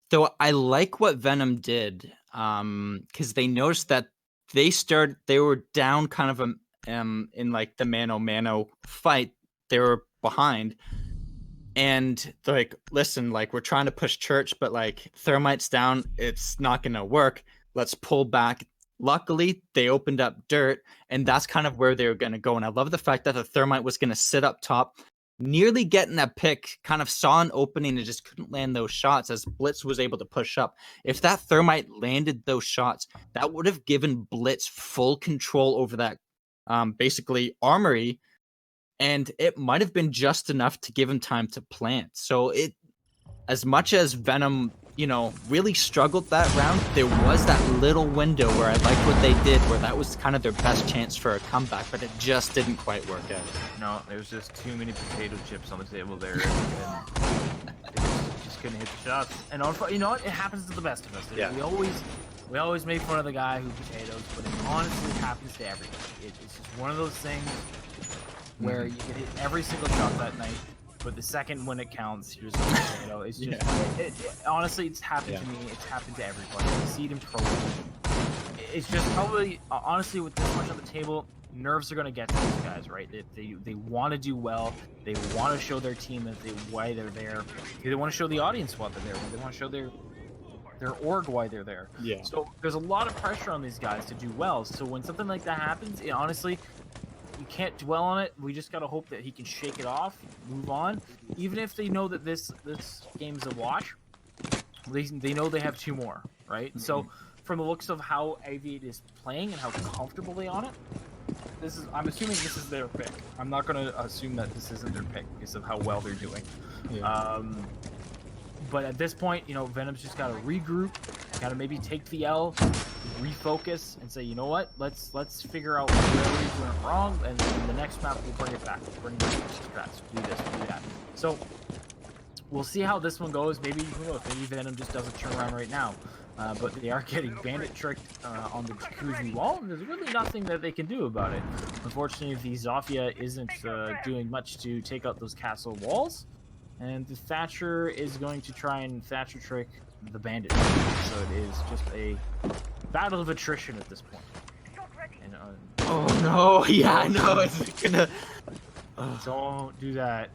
So I like what VeNom did, because they noticed that they were down kind of in like the mano-mano fight. They were behind. And they're like, listen, like, we're trying to push church, but like thermite's down, it's not gonna work. Let's pull back. Luckily, they opened up dirt, and that's kind of where they were gonna go. And I love the fact that the thermite was gonna sit up top, nearly getting a pick, kind of saw an opening and just couldn't land those shots as Blitz was able to push up. If that thermite landed those shots, that would have given Blitz full control over that basically armory. And it might have been just enough to give him time to plant. So as much as VeNom, really struggled that round, there was that little window where I liked what they did, where that was kind of their best chance for a comeback, but it just didn't quite work out. No, there was just too many potato chips on the table there, and they just couldn't hit the shots. And you know what? It happens to the best of us. Yeah. We always make fun of the guy who potatoes, but it honestly happens to everybody. It's just one of those things where you can hit every single shot that night, but the second when it counts, here's a potato. It's just, honestly, it's happened to me. It's happened to everybody. I see it in pro. It's just probably, honestly, with this much on the table, nerves are going to get to these guys, right? They want to do well. They want to show their team why they're there. They want to show the audience why they're there. They want to show their org why they're there. Yeah. So there's a lot of pressure on these guys to do well. So when something like that happens, honestly, you can't dwell on it. We just gotta hope that he can shake it off, move on. Even if they know that this game's a wash, they know they have two more, right? Mm-hmm. So from the looks of how AVIATE is playing and how comfortable they on it, I'm assuming this is their pick. I'm not gonna assume that this isn't their pick because of how well they're doing. Yeah. But at this point, VeNom's just gotta regroup, gotta maybe take the L, refocus, and say, you know what, let's figure out where we went wrong, and in the next map we'll bring it back. We'll bring back the strats. We'll do this, we'll do that. So we'll see how this one goes. Maybe VeNom just doesn't turn around right now. But they are getting bandit tricked on the jacuzzi wall, and there's really nothing that they can do about it. Unfortunately, the Zofia isn't doing much to take out those castle walls. And the Thatcher is going to try and Thatcher trick the bandit. So it is just a battle of attrition at this point. And, oh no, yeah, I know, it's gonna... Don't do that.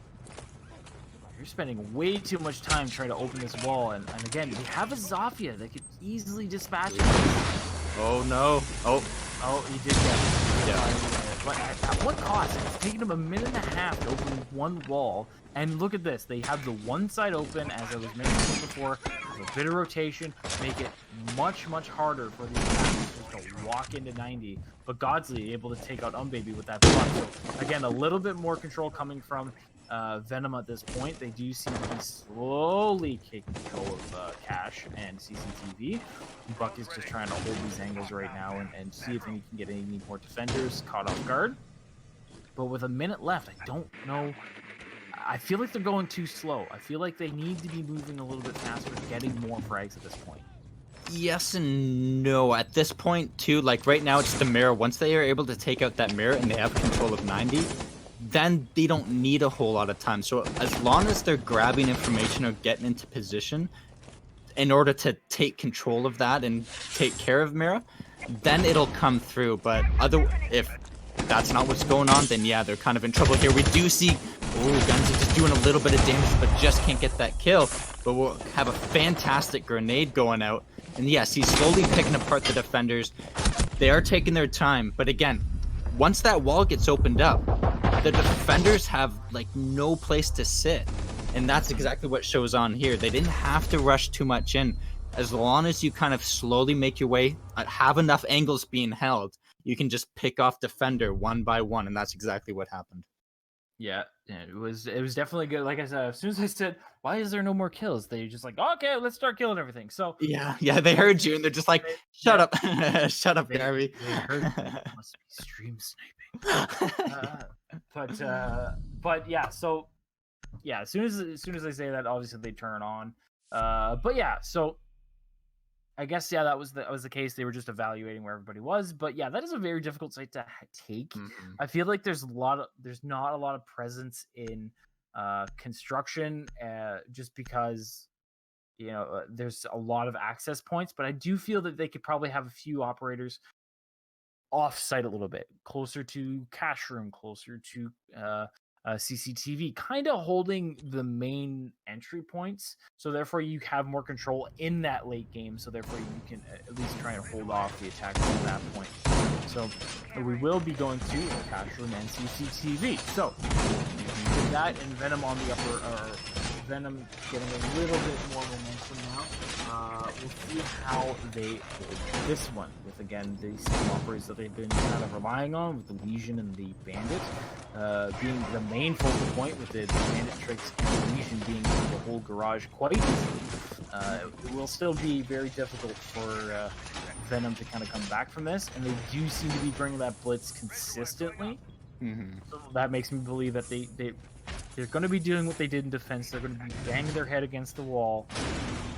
You're spending way too much time trying to open this wall, and again, we have a Zofia that could easily dispatch it. Oh no. Oh, he did get it. Yeah. But at what cost? It's taken them 1.5 minutes to open one wall. And look at this. They have the one side open, as I was mentioning before, with a bit of rotation, make it much, much harder for the attackers to walk into 90. But Godsley able to take out Baby with that block. So, again, a little bit more control coming from VeNom at this point. They do seem to be slowly taking control of Cash and CCTV. Buck is just trying to hold these angles right now and see if he can get any more defenders caught off guard. But with a minute left, I don't know. I feel like they're going too slow. I feel like they need to be moving a little bit faster, getting more frags at this point. Yes and no. At this point, too, like right now, it's the mirror. Once they are able to take out that mirror and they have control of 90, then they don't need a whole lot of time. So as long as they're grabbing information or getting into position in order to take control of that and take care of mirror, then it'll come through. But if that's not what's going on, then yeah, they're kind of in trouble here. We do see, Gunzy just doing a little bit of damage, but just can't get that kill. But we'll have a fantastic grenade going out. And yes, he's slowly picking apart the defenders. They are taking their time. But again, once that wall gets opened up, the defenders have like no place to sit. And that's exactly what shows on here. They didn't have to rush too much in. As long as you kind of slowly make your way, have enough angles being held, you can just pick off defender one by one. And that's exactly what happened. Yeah, it was definitely good. Like I said, as soon as I said, "Why is there no more kills?" They just like, "Okay, let's start killing everything." So yeah, they heard you, and they're just like, "Shut up, shut up, Gary." They heard me. Must be stream sniping. But yeah, so yeah, as soon as they say that, obviously they turn on. But yeah, so I guess that was the case. They were just evaluating where everybody was, but yeah, that is a very difficult site to take. Mm-hmm. I feel like there's not a lot of presence in construction, just because there's a lot of access points. But I do feel that they could probably have a few operators off-site a little bit, closer to cash room, closer to CCTV, kind of holding the main entry points, so therefore you have more control in that late game, so therefore you can at least try and hold off the attackers at that point. So we will be going to cash room and CCTV. So with that and VeNom on the upper, or VeNom getting a little bit more momentum now, we'll see how they hold this one with, again, the same operators that they've been kind of relying on, with the Legion and the Bandit being the main focal point, with the Bandit tricks and the Legion being the whole garage quite easily. It will still be very difficult for VeNom to kind of come back from this, and they do seem to be bringing that blitz consistently. Mm-hmm. So that makes me believe that they're going to be doing what they did in defense. They're going to be banging their head against the wall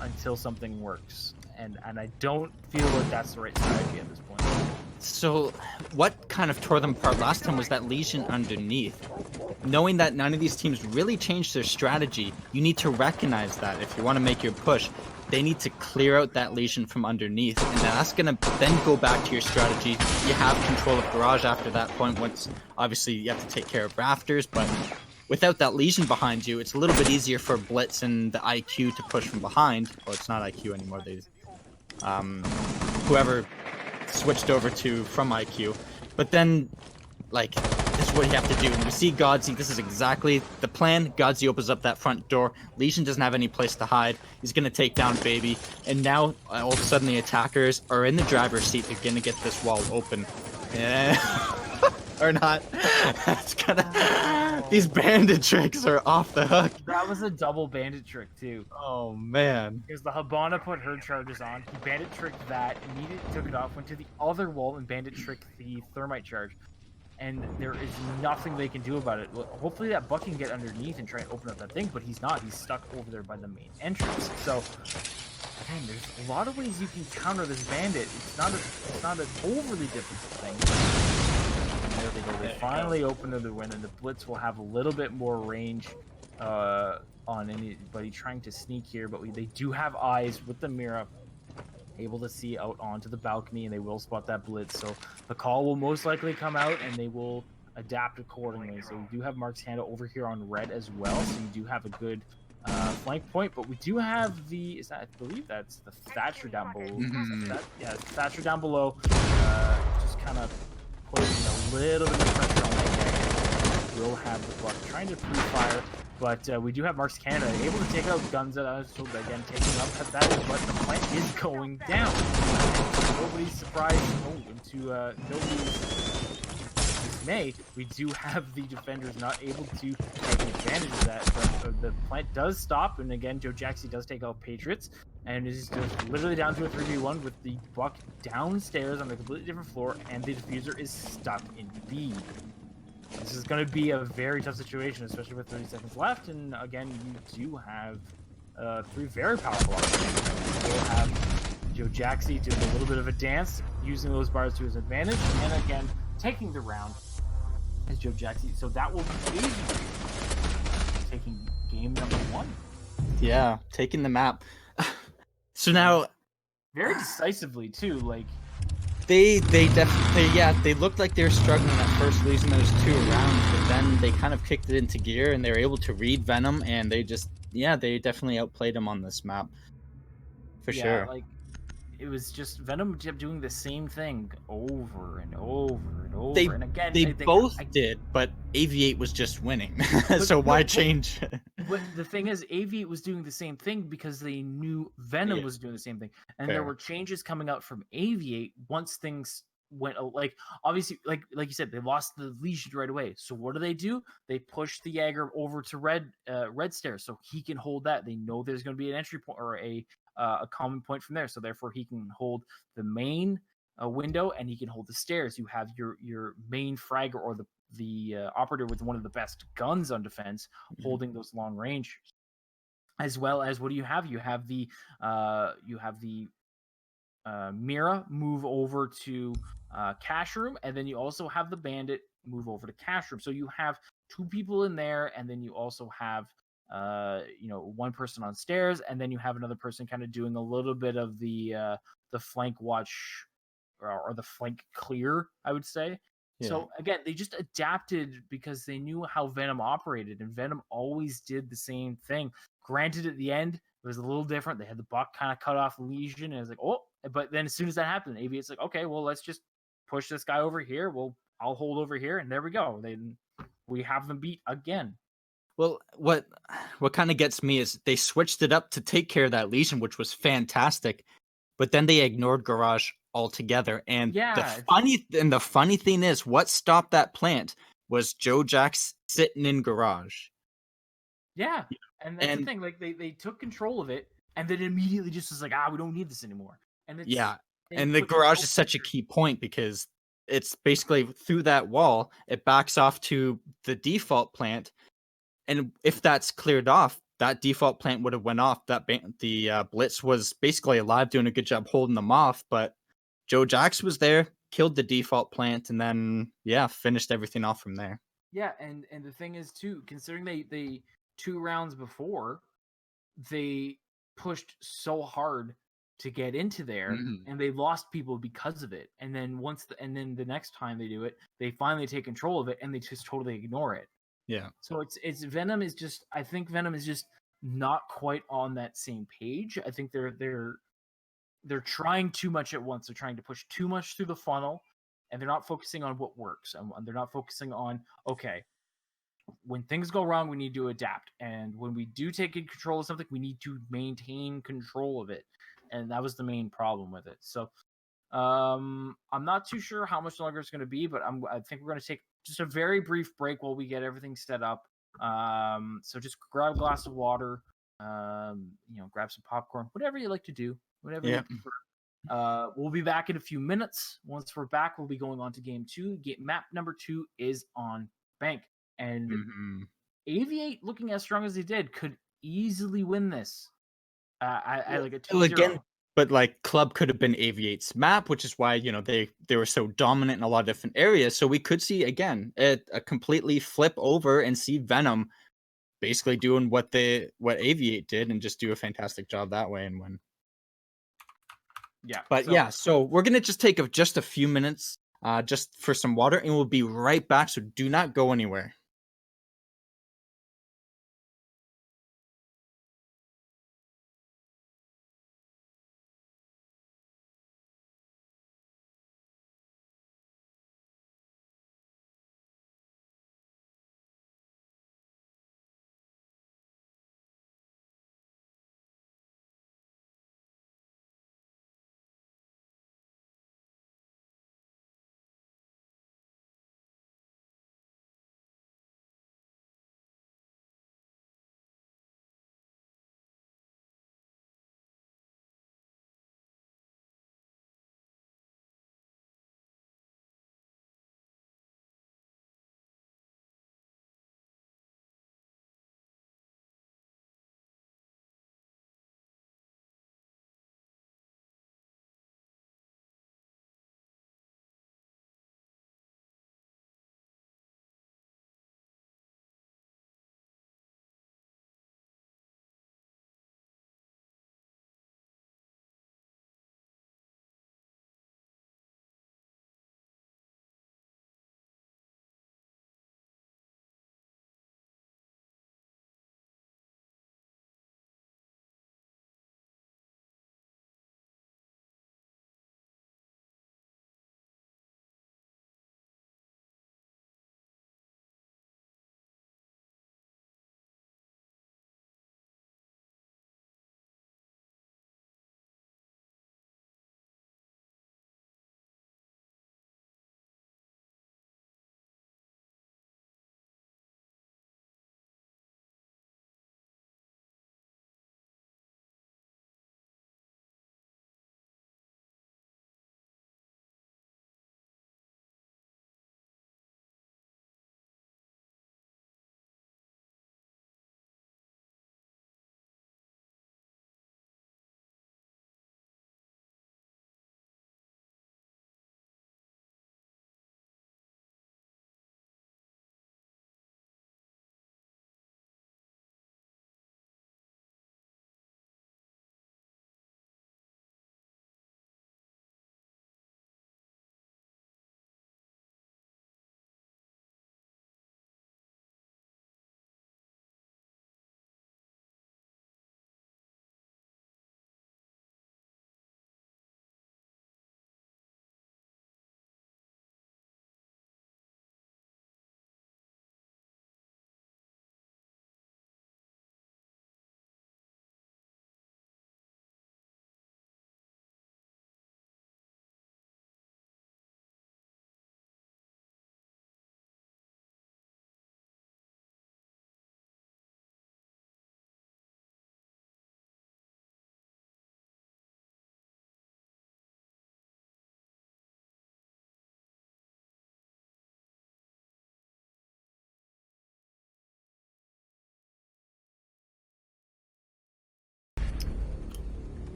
until something works, and I don't feel like that's the right strategy at this point. So what kind of tore them apart last time was that Legion underneath. Knowing that none of these teams really changed their strategy, you need to recognize that if you want to make your push, they need to clear out that Legion from underneath, and that's going to then go back to your strategy. You have control of garage after that point. Once, obviously, you have to take care of rafters, but without that Legion behind you, it's a little bit easier for Blitz and the IQ to push from behind. Well, it's not IQ anymore. They, whoever switched over to from IQ. But then, like, this is what you have to do. When you see Godsey, this is exactly the plan. Godsey opens up that front door. Legion doesn't have any place to hide. He's going to take down Baby. And now, all of a sudden, the attackers are in the driver's seat. They're going to get this wall open. Yeah. Or not. That's gonna... These bandit tricks are off the hook. That was a double bandit trick, too. Oh, man. Because the Hibana put her charges on. He bandit tricked that, immediately took it off, went to the other wall, and bandit tricked the thermite charge. And there is nothing they can do about it. Well, hopefully that Buck can get underneath and try and open up that thing, but he's not. He's stuck over there by the main entrance. So, again, there's a lot of ways you can counter this bandit. It's not an overly difficult thing. And there they go. They finally open the win, and the Blitz will have a little bit more range on anybody trying to sneak here. But they do have eyes with the Mira, able to see out onto the balcony, and they will spot that Blitz. So the call will most likely come out, and they will adapt accordingly. So we do have Mark's hand over here on red as well, so you do have a good flank point. But we do have I believe that's the Thatcher down below. Mm-hmm. Yeah, Thatcher down below, just kind of putting a little bit of pressure on that guy. We'll have the Buck trying to pre-fire. But we do have Marks Canada able to take out guns that I was told, again, taking up at that, but the plant is going down. Nobody's surprised. Nobody's dismay. We do have the defenders not able to take advantage of that. But the plant does stop, and again, Joe Jackson does take out Patriots, and is just literally down to a 3v1 with the Buck downstairs on a completely different floor, and the diffuser is stuck in B. This is going to be a very tough situation, especially with 30 seconds left. And again, you do have three very powerful archers. We'll have Joe Jaxie doing a little bit of a dance, using those bars to his advantage, and again, taking the round as Joe Jaxie. So that will be easy. Taking game number 1. Yeah, taking the map. So now... Very decisively, too. Like, They definitely, yeah, they looked like they were struggling at first, losing those 2 rounds, but then they kind of kicked it into gear and they were able to read VeNom, and they just, yeah, they definitely outplayed them on this map for Yeah, sure. like it was just VeNom kept doing the same thing over and over and over. And again, They both did, but AVIATE was just winning, so why change? But the thing is, AVIATE was doing the same thing because they knew VeNom Yeah, was doing the same thing, and there fair. were changes coming out from AVIATE once things went like obviously like you said they lost the Legion right away. So what do? They push the Jaeger over to Red Stairs so he can hold that. They know there's going to be an entry point or a common point from there, so therefore he can hold the main window and he can hold the stairs. You have your main fragger or the operator with one of the best guns on defense holding those long range, as well as what do you have? You have the Mira move over to cash room, and then you also have the bandit move over to cash room. So you have 2 people in there, and then you also have one person on stairs, and then you have another person kind of doing a little bit of the flank watch or the flank clear, I would say. Yeah. So again, they just adapted because they knew how VeNom operated, and VeNom always did the same thing. Granted, at the end, it was a little different. They had the buck kind of cut off Legion, and it was like, oh, but then as soon as that happened, AVIATE's like, okay, well, let's just push this guy over here. I'll hold over here, and there we go. We have them beat again. Well, what kind of gets me is they switched it up to take care of that Legion, which was fantastic, but then they ignored Garage altogether. And Yeah, the funny thing is, what stopped that plant was Joe Jacks sitting in Garage. Yeah, and that's the thing. Like they took control of it, and then immediately just was like, we don't need this anymore. And it's Yeah, and the Garage is such a key point because it's basically through that wall, it backs off to the default plant, and if that's cleared off, that default plant would have went off. The Blitz was basically alive, doing a good job holding them off, but Joe Jacks was there, killed the default plant, and then finished everything off from there. Yeah, and the thing is too, considering they 2 rounds before they pushed so hard to get into there, and they lost people because of it. And then then the next time they do it, they finally take control of it, and they just totally ignore it. Yeah. So it's VeNom is just, I think VeNom is just not quite on that same page. I think they're trying too much at once. They're trying to push too much through the funnel, and they're not focusing on what works. And they're not focusing on, okay, when things go wrong, we need to adapt. And when we do take control of something, we need to maintain control of it. And that was the main problem with it. So I'm not too sure how much longer it's going to be, but I think we're going to take just a very brief break while we get everything set up. So just grab a glass of water, grab some popcorn, whatever you like to do, whatever you prefer. We'll be back in a few minutes. Once we're back, we'll be going on to game 2. Map number 2 is on Bank. And AVIATE, looking as strong as they did, could easily win this. I like a 2-0. Again, but like Club could have been AVIATE's map, which is why they were so dominant in a lot of different areas. So we could see again a completely flip over and see VeNom basically doing what AVIATE did and just do a fantastic job that way and win. Yeah. But so we're gonna just take just a few minutes just for some water, and we'll be right back. So do not go anywhere.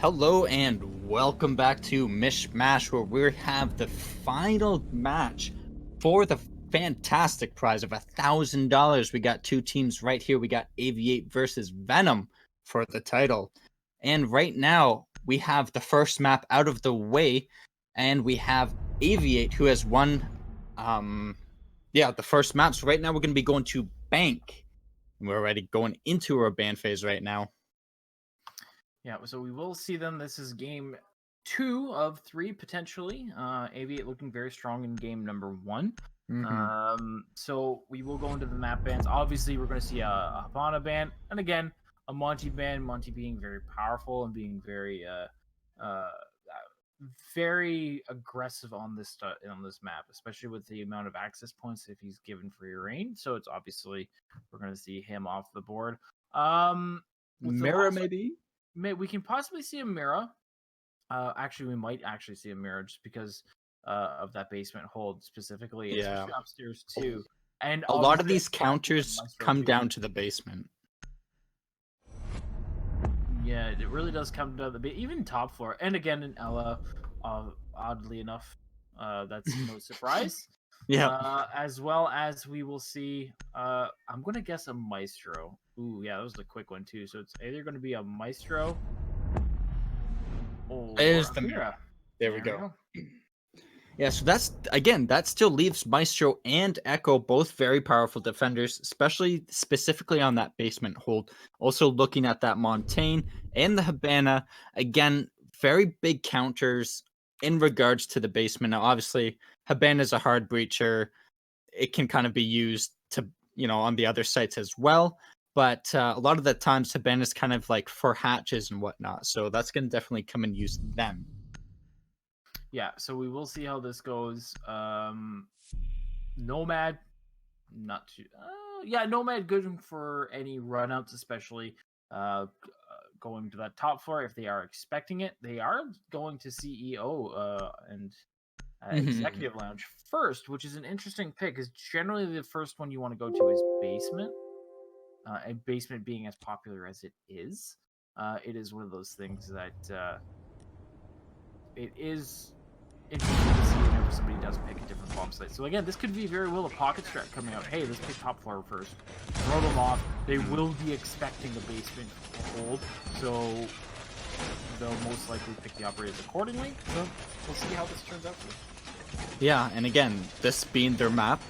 Hello and welcome back to Mishmash, where we have the final match for the fantastic prize of $1,000. We got two teams right here. We got AVIATE versus VeNom for the title. And right now, we have the first map out of the way, and we have AVIATE, who has won the first map. So right now, we're going to be going to Bank. And we're already going into our ban phase right now. Yeah, so we will see them. This is game 2 of 3, potentially. AVIATE looking very strong in game number 1. So we will go into the map bans. Obviously, we're going to see a Havana ban, and again, a Monty ban. Monty being very powerful and being very very aggressive on this map, especially with the amount of access points if he's given free reign. So it's obviously we're going to see him off the board. Mirror, maybe? We can possibly see a Mira. Actually, we might actually see a Mira just because of that basement hold specifically, especially upstairs too. And a lot of these counters come down to the basement. Yeah, it really does come down to the even top floor. And again, in Ella, oddly enough, that's no surprise. Yeah. As well as we will see, I'm going to guess a Maestro. Ooh, yeah, that was a quick one too. So it's either going to be a Maestro or There's a the Mira. There we go. Yeah, so that's, again, that still leaves Maestro and Echo both very powerful defenders, specifically on that basement hold. Also looking at that Montaigne and the Habana, again, very big counters in regards to the basement. Now, obviously, Habana's a hard breacher. It can kind of be used to, on the other sites as well. But a lot of the times, Habana's kind of like for hatches and whatnot. So that's going to definitely come and use them. Yeah, so we will see how this goes. Nomad, not too. Nomad good for any runouts, especially going to that top floor if they are expecting it. They are going to CEO and executive lounge first, which is an interesting pick because generally the first one you want to go to is basement. And basement being as popular as it is one of those things that it is interesting to see whenever somebody does pick a different bomb site. So again, this could be very well a pocket strat coming out. Hey, let's pick top floor first. Throw them off. They will be expecting the basement hold, so they'll most likely pick the operators accordingly. So we'll see how this turns out for them. Yeah, and again, this being their map,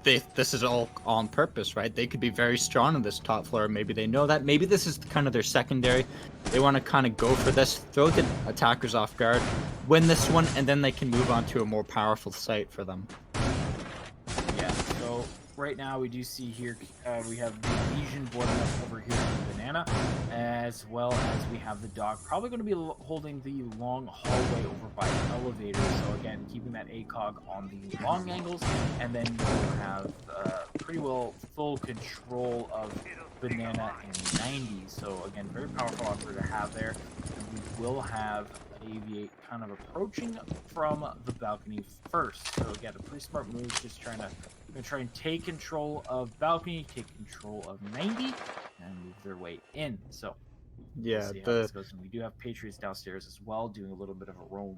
this is all on purpose, right? They could be very strong on this top floor. Maybe they know that. Maybe this is kind of their secondary. They want to kind of go for this, throw the attackers off guard, win this one, and then they can move on to a more powerful site for them. Yeah, so right now we do see here, we have the Legion boarding up over here with Banana, as well as we have the Dog probably going to be holding the long hallway over by the elevator. So again, keeping that ACOG on the long angles, and then you have pretty well full control of Banana and 90. So again, very powerful offer to have there. And we will have AVIATE kind of approaching from the balcony first. So again, a pretty smart move, just trying to take control of balcony, take control of 90, and move their way in. So yeah, we'll see how this goes. And we do have Patriots downstairs as well, doing a little bit of a roam.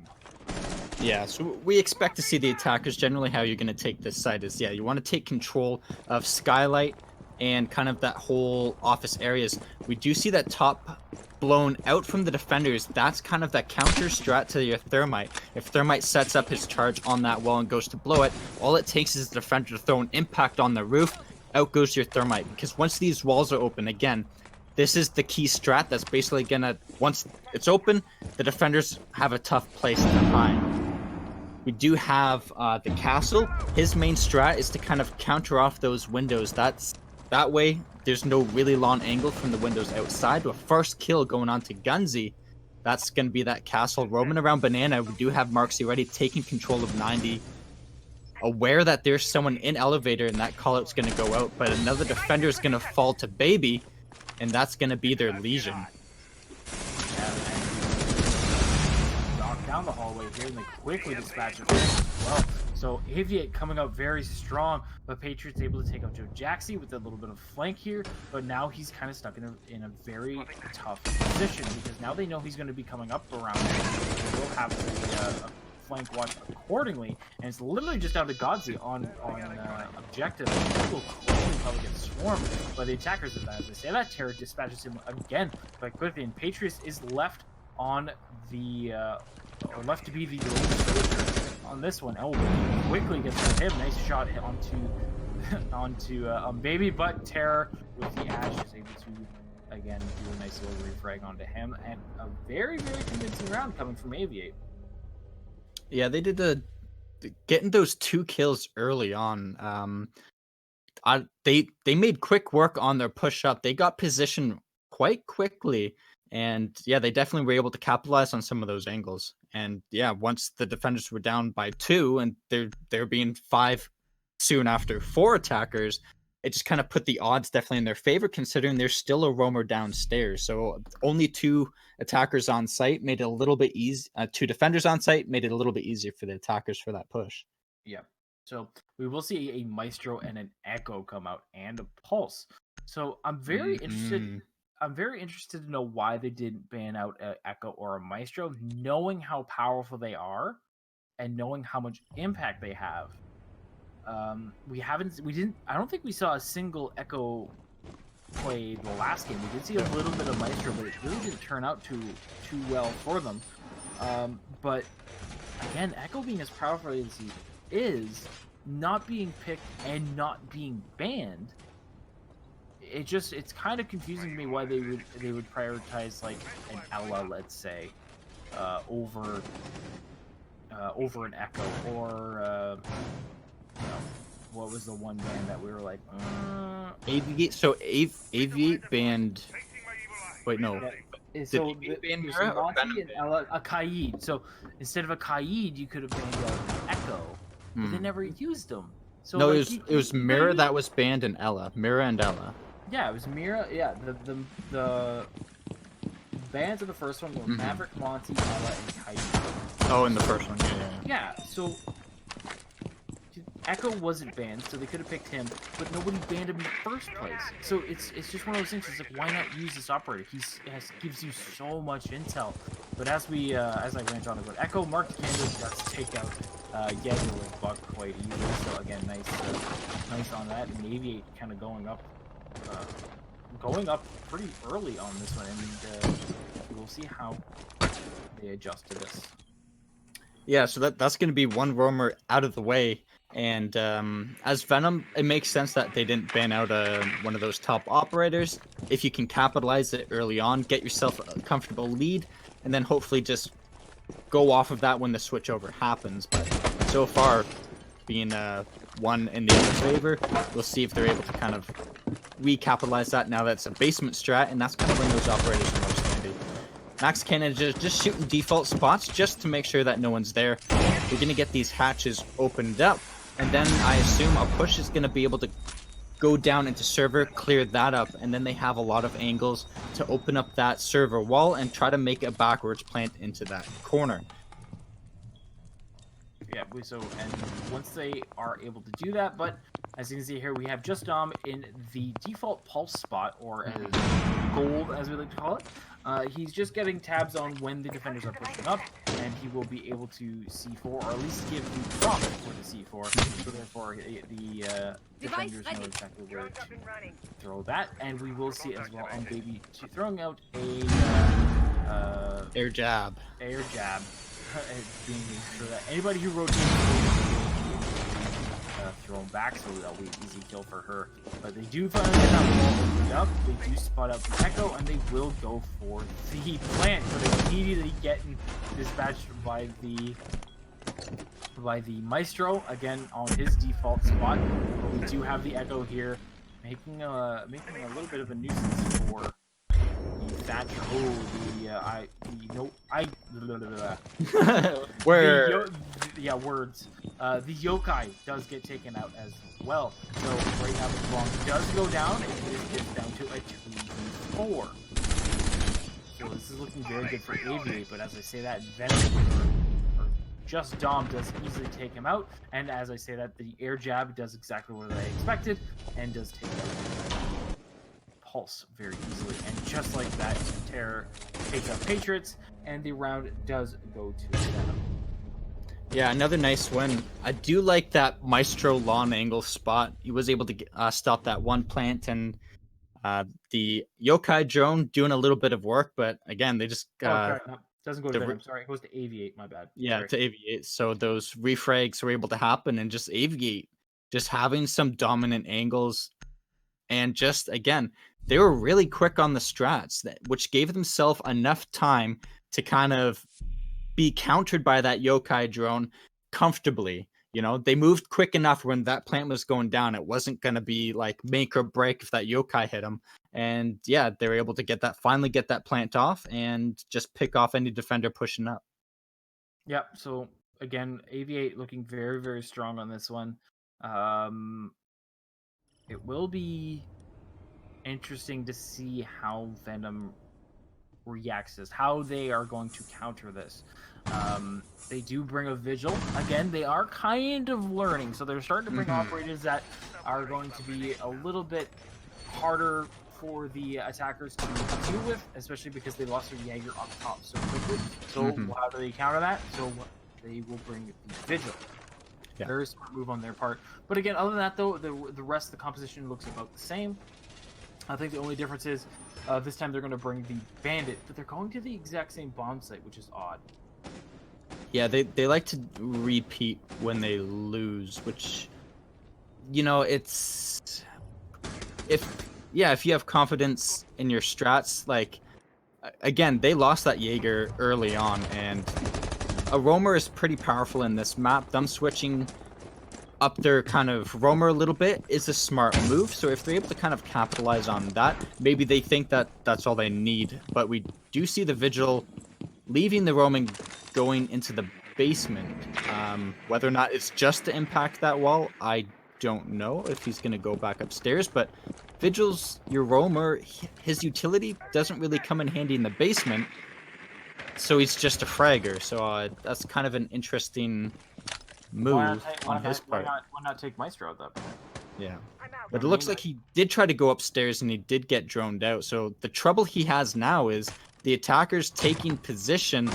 Yeah, so we expect to see the attackers. Generally, how you're going to take this site is, you want to take control of Skylight and kind of that whole office areas. We do see that top blown out from the defenders. That's kind of that counter strat to your Thermite. If Thermite sets up his charge on that wall and goes to blow it, all it takes is the defender to throw an impact on the roof. Out goes your Thermite. Because once these walls are open, again, this is the key strat that's basically gonna, once it's open, the defenders have a tough place to hide. We do have the castle. His main strat is to kind of counter off those windows. That way, there's no really long angle from the windows outside. With first kill going on to Gunzy, that's going to be that castle roaming around Banana. We do have Marksy already taking control of 90. Aware that there's someone in elevator and that call-out's going to go out, but another defender is going to fall to Baby, and that's going to be their Legion. Knocked down the hallway here, and they quickly dispatch it as well. So AVIATE coming out very strong, but Patriots able to take out Joe Jaxie with a little bit of flank here, but now he's kind of stuck in a very tough position because now they know he's going to be coming up around him. They will have a flank watch accordingly, and it's literally just down to Godzi on objective. He will probably get swarmed by the attackers as I say that. Terror dispatches him again quite quickly, and Patriots is left on the or left to be the soldier on this one. Oh, he quickly gets to him. Nice shot hit onto Baby, but Terror with the Ash is able to again do a nice little refrag onto him, and a very, very convincing round coming from AVIATE. Yeah, they did getting those 2 kills early on. They made quick work on their push up. They got position quite quickly, and yeah, they definitely were able to capitalize on some of those angles. And yeah, once the defenders were down by 2, and they're being 5 soon after 4 attackers, it just kind of put the odds definitely in their favor, considering there's still a roamer downstairs. So only 2 attackers on site made it a little bit easy. 2 defenders on site made it a little bit easier for the attackers for that push. Yeah. So we will see a Maestro and an Echo come out, and a Pulse. So I'm very interested. I'm very interested to know why they didn't ban out an Echo or a Maestro, knowing how powerful they are, and knowing how much impact they have. I don't think we saw a single Echo play the last game. We did see a little bit of Maestro, but it really didn't turn out too well for them. But again, Echo being as powerful as he is, not being picked and not being banned, it's kind of confusing to me why they would prioritize like an Ella, let's say, over an Echo, or what was the one band that we were like, AVIATE. So AVIATE banned. Wait, no. Yeah, so there's Monty and Ella, a Kaid. So instead of a Kaid, you could have banned an Echo, but they never used them. So no, like, it was Mira that was banned, and Ella. Mira and Ella. Yeah, it was Mira. Yeah, the bands of the first one were Maverick, Monty, Ella, and Kaid. Oh, in the first one, yeah. Yeah, so Echo wasn't banned, so they could have picked him, but nobody banned him in the first place. So it's just one of those things. It's like, why not use this operator? Gives you so much intel. But as I rant on about Echo, Mark Candace does take out Jaeger with Buck quite easily. So again, nice on that. And AVIATE kind of going up pretty early on this one, and we'll see how they adjust to this. Yeah, so that's going to be one roamer out of the way. And as VeNom, it makes sense that they didn't ban out one of those top operators. If you can capitalize it early on, get yourself a comfortable lead, and then hopefully just go off of that when the switchover happens. But so far, being one in the other's favor, we'll see if they're able to kind of recapitalize that now that it's a basement strat, and that's kind of when those operators are most handy. Max Cannon just shooting default spots just to make sure that no one's there. We're going to get these hatches opened up, and then I assume a push is going to be able to go down into server, clear that up, and then they have a lot of angles to open up that server wall and try to make a backwards plant into that corner. Yeah, and once they are able to do that, but as you can see here, we have just in the default pulse spot, or as gold as we like to call it. He's just getting tabs on when the defenders are pushing up, and he will be able to C4, or at least give the prompt for the C4, so therefore the defenders know exactly where to throw that, and we will see as well on Baby throwing out a air jab. Being sure that anybody who rotates thrown back, so that'll be an easy kill for her. But they do finally get that wall opened up. They do spot out the Echo, and they will go for the plant, but immediately getting dispatched by the Maestro again on his default spot. But we do have the Echo here, making a little bit of a nuisance for the Thatcher. Words. The Yokai does get taken out as well. So right now the bomb does go down, and it is down to a 2v4. So this is looking very good for AVIATE, but as I say that, VeNom just Dom does easily take him out. And as I say that, the air jab does exactly what I expected and does take out Pulse very easily. And just like that, Terror takes out Patriots, and the round does go to Venom. Yeah, another nice win. I do like that Maestro lawn angle spot. He was able to stop that one plant, and the Yokai drone doing a little bit of work, but again, they just No, doesn't go to Venom. Sorry, it goes to AVIATE. My bad. yeah, Sorry. to AVIATE. So those refrags were able to happen, and just AVIATE just having some dominant angles, and just again, they were really quick on the strats, which gave themselves enough time to kind of be countered by that Yokai drone comfortably. You know, they moved quick enough when that plant was going down. It wasn't going to be like make or break if that Yokai hit them. And yeah, they were able to finally get that plant off and just pick off any defender pushing up. Yep. So again, AVIATE looking very, very strong on this one. It will be interesting to see how Venom reacts to this, how they are going to counter this. They do bring a Vigil. Again, they are kind of learning, so they're starting to bring operators that are going to be a little bit harder for the attackers to deal with, especially because they lost their Jaeger on top so quickly. So how do they counter that? So they will bring the Vigil. Yeah. Very smart move on their part. But again, other than that, though, the rest of the composition looks about the same. I think the only difference is this time they're going to bring the Bandit, but they're going to the exact same bomb site, which is odd. Yeah, they like to repeat when they lose, which, you know, it's if you have confidence in your strats, like again, they lost that Jaeger early on, and a roamer is pretty powerful in this map. Them switching up their kind of roamer a little bit is a smart move. So if they're able to kind of capitalize on that, maybe they think that that's all they need. But we do see the Vigil leaving the roaming, going into the basement. Whether or not it's just to impact that wall, I don't know if he's going to go back upstairs. But Vigil's your roamer, his utility doesn't really come in handy in the basement. So he's just a fragger. So that's kind of an interesting move on his part. Why not take Maestro at that point? Yeah. But it looks like he did try to go upstairs and he did get droned out. So the trouble he has now is the attacker's taking position.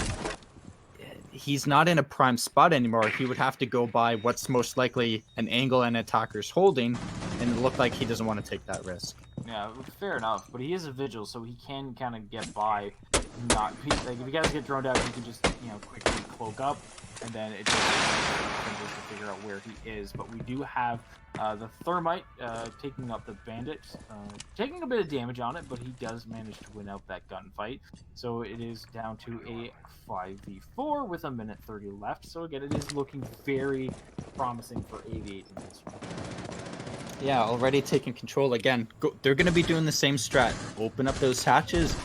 He's not in a prime spot anymore. He would have to go by what's most likely an angle an attacker's holding, and it looked like he doesn't want to take that risk. Yeah, fair enough. But he is a Vigil, so he can kind of get by. Like if you guys get droned out, you can just quickly cloak up, and then it just to figure out where he is. But we do have the Thermite taking up the Bandit, taking a bit of damage on it, but he does manage to win out that gunfight. So it is down to a 5v4 with 1:30 left. So again, it is looking very promising for AVIATE in this one. Yeah, already taking control again. They're going to be doing the same strat. Open up those hatches,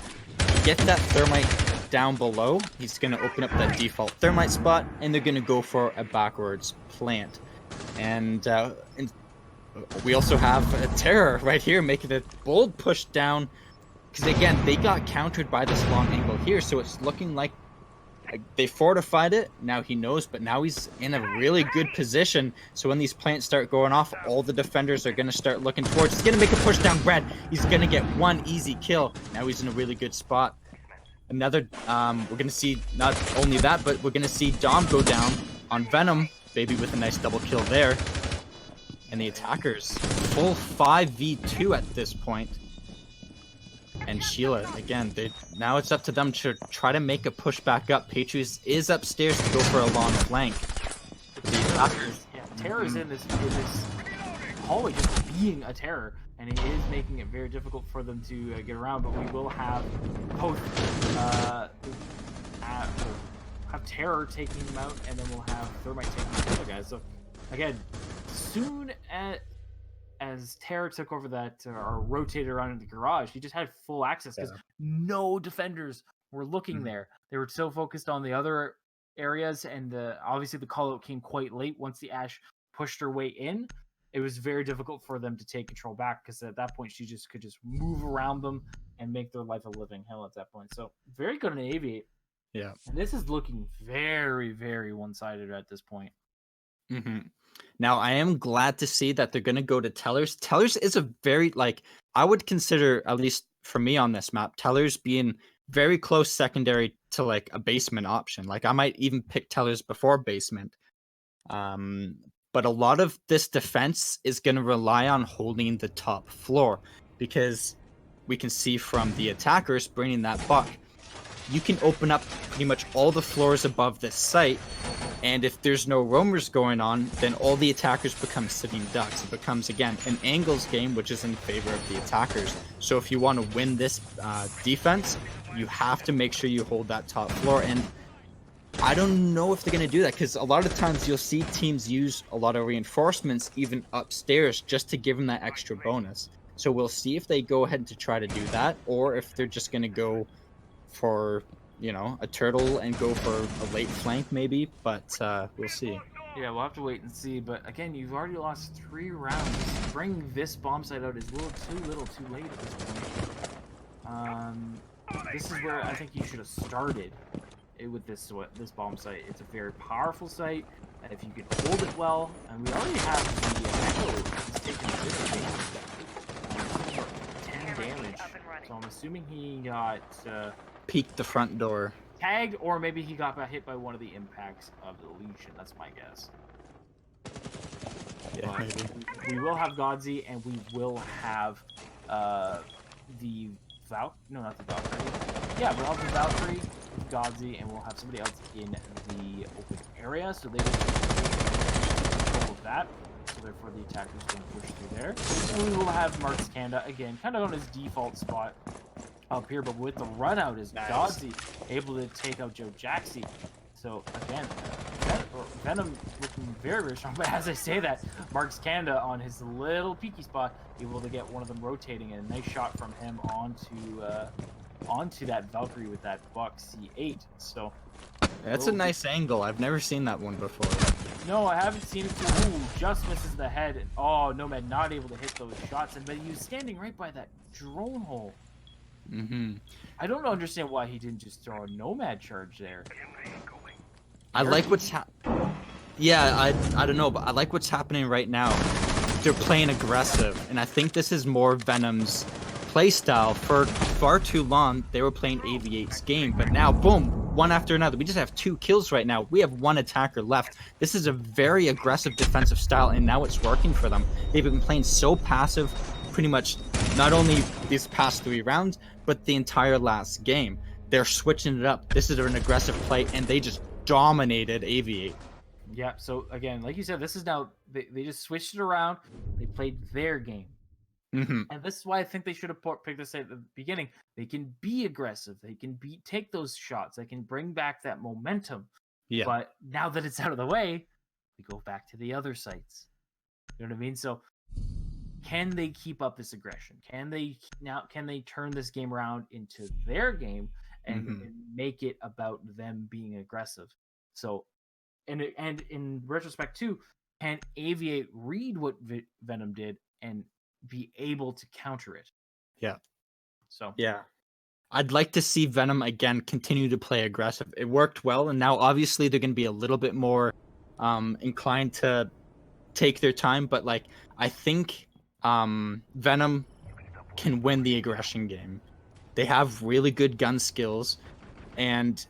get that Thermite down below. He's going to open up that default Thermite spot, and they're going to go for a backwards plant. And we also have a Terror right here making a bold push down, because again, they got countered by this long angle here, so it's looking like they fortified it. Now he knows, but now he's in a really good position. So when these plants start going off, all the defenders are going to start looking towards. He's going to make a push down red. He's going to get one easy kill. Now he's in a really good spot. Another, we're going to see not only that, but we're going to see Dom go down on Venom, baby, with a nice double kill there. And the attackers, full 5v2 at this point. And Sheila, again, now it's up to them to try to make a push back up. Patriots is upstairs to go for a long flank. The attackers, Terror's in this hallway just being a Terror, and it is making it very difficult for them to get around. But we will have both have Terror taking them out, and then we'll have Thermite taking the other guys. So again, soon as Terror took over that or rotated around in the garage, he just had full access because no defenders were looking there. They were so focused on the other areas, and obviously the call out came quite late once the Ashe pushed her way in. It was very difficult for them to take control back because at that point she could just move around them and make their life a living hell at that point. So very good in AVIATE. Yeah. This is looking very, very one-sided at this point. Mm-hmm. Now, I am glad to see that they're going to go to Tellers. Tellers is a very, like, I would consider, at least for me on this map, Tellers being very close secondary to, like, a basement option. Like, I might even pick Tellers before basement. But a lot of this defense is going to rely on holding the top floor, because we can see from the attackers bringing that buck, you can open up pretty much all the floors above this site, and if there's no roamers going on, then all the attackers become sitting ducks. It becomes, again, an angles game, which is in favor of the attackers. So if you want to win this defense, you have to make sure you hold that top floor. And I don't know if they're going to do that, because a lot of times you'll see teams use a lot of reinforcements even upstairs just to give them that extra bonus. So we'll see if they go ahead to try to do that, or if they're just going to go for, you know, a turtle and go for a late flank maybe, but we'll see. Yeah, we'll have to wait and see. But again, you've already lost 3 rounds. Bring this bomb site out is a little too late at this point. This is where I think you should have started with this bomb site. It's a very powerful site, and if you could hold it well, and we already have the echo. He's taking a bit of damage. 10 damage. So I'm assuming he got Peek the front door. tagged, or maybe he got hit by one of the impacts of the Legion. That's my guess. Yeah, But maybe. we will have Godzi, and we will have the No, not the Valkyrie. Yeah, we'll have the Valkyrie, Godzi, and we'll have somebody else in the open area, so they will take control of that. So therefore, the attacker's going to push through there. And we will have Marks Kanda again, kind of on his default spot up here, but with the run out is Nice. Godzi able to take out Joe Jaxi. So again, VeNom looking very, very strong. But as I say that, Marks Kanda on his little peaky spot, able to get one of them rotating, and a nice shot from him onto that Valkyrie with that buck C8. So That's a nice angle. I've never seen that one before. no, I haven't seen it too. Ooh, just misses the head. Oh, Nomad not able to hit those shots, but he was standing right by that drone hole. Mm-hmm. I don't understand why he didn't just throw a Nomad charge there. I like what's Yeah, I don't know, but I like what's happening right now. They're playing aggressive, and I think this is more VeNom's playstyle. For far too long, they were playing AVIATE's game, but now, boom, one after another. We just have 2 kills right now. We have 1 attacker left. This is a very aggressive defensive style, and now it's working for them. They've been playing so passive pretty much not only these past 3 rounds, but the entire last game. They're switching it up. This is an aggressive play, and they just dominated AVIATE. Yeah, so again, like you said, this is now, they just switched it around. They played their game. Mm-hmm. And this is why I think they should have picked this at the beginning. They can be aggressive. They can take those shots. They can bring back that momentum. Yeah. But now that it's out of the way, we go back to the other sites. You know what I mean? So can they keep up this aggression? Can they turn this game around into their game and make it about them being aggressive? So, and in retrospect too, can AVIATE read what VeNom did and be able to counter it? Yeah. So yeah, I'd like to see VeNom again continue to play aggressive. It worked well, and now obviously they're going to be a little bit more inclined to take their time. But like, I think VeNom can win the aggression game. They have really good gun skills, and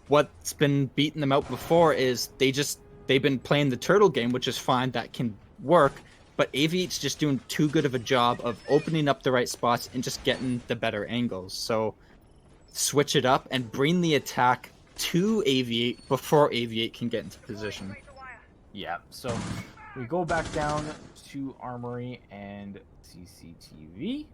what's been beating them out before is they've been playing the turtle game, which is fine, that can work, but AVIATE's just doing too good of a job of opening up the right spots and just getting the better angles. So switch it up and bring the attack to AVIATE before AVIATE can get into position. yeah, so we go back down to Armory and CCTV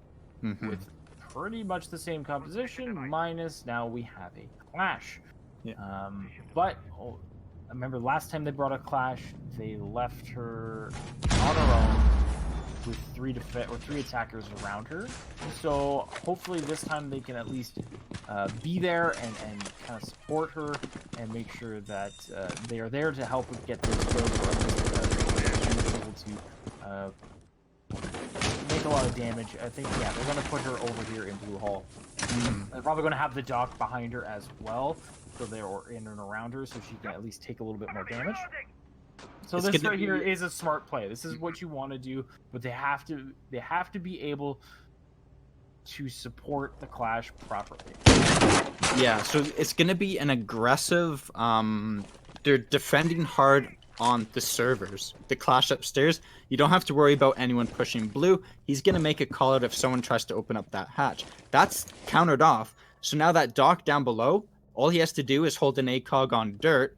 with pretty much the same composition, minus now we have a clash. Yeah. But I remember last time they brought a clash, they left her on her own with 3 attackers around her. So hopefully this time they can at least be there and kind of support her and make sure that they are there to help her get those kills, or able to make a lot of damage. I think, yeah, they're going to put her over here in Blue Hall. They're probably going to have the dock behind her as well, so they're in and around her, so she can at least take a little bit more damage. So It's this gonna right be- here is a smart play. This is what you want to do, but they have to be able to support the clash properly. Yeah, so it's gonna be an aggressive. They're defending hard on the servers. The clash upstairs, you don't have to worry about anyone pushing blue. He's gonna make a call out if someone tries to open up that hatch. That's countered off. So now that dock down below, all he has to do is hold an ACOG on dirt,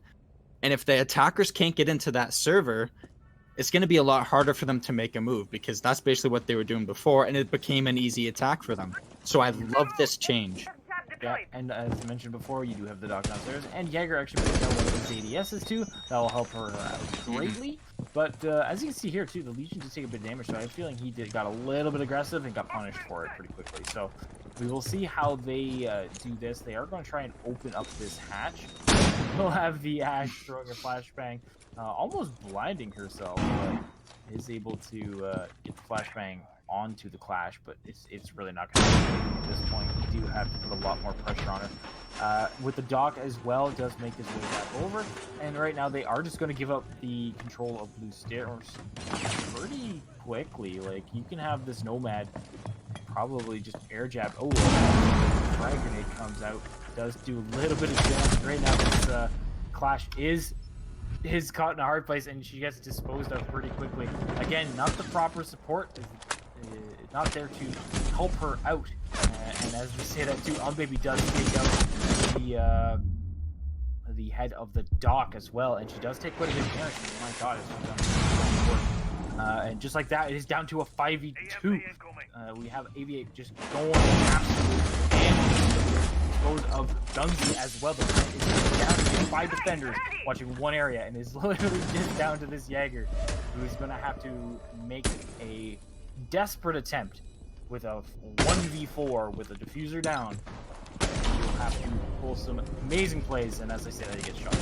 and if the attackers can't get into that server, it's going to be a lot harder for them to make a move, because that's basically what they were doing before, and it became an easy attack for them. So I love this change. Yeah, and as I mentioned before, you do have the dock downstairs, and Jaeger actually put down one of his ADSs too. That will help her out greatly. But as you can see here too, the Legion did take a bit of damage, so I have a feeling he got a little bit aggressive and got punished for it pretty quickly. So we will see how they do this. They are going to try and open up this hatch. We'll have the Ash throwing a flashbang, almost blinding herself, but is able to get the flashbang onto the clash, but it's really not going to happen at this point. You do have to put a lot more pressure on her. With the dock as well, it does make his way back over, and right now they are just going to give up the control of blue stairs pretty quickly. Like, you can have this Nomad probably just air jab. Oh, frag grenade comes out, does do a little bit of damage. Right now this clash is caught in a hard place, and she gets disposed of pretty quickly. Again, not the proper support, not there to help her out. And as we say that too, Baby does take out the head of the dock as well, and she does take quite a bit of damage. Oh my god, it's done. And just like that, it is down to a 5v2. We have AVIATE just going absolute damage. Disposed of Dungy as well. The fight is down to 5 defenders watching one area, and is literally just down to this Jaeger, who is going to have to make a desperate attempt with a 1v4 with a diffuser down. You'll have to pull some amazing plays, and as I say that, he gets shot.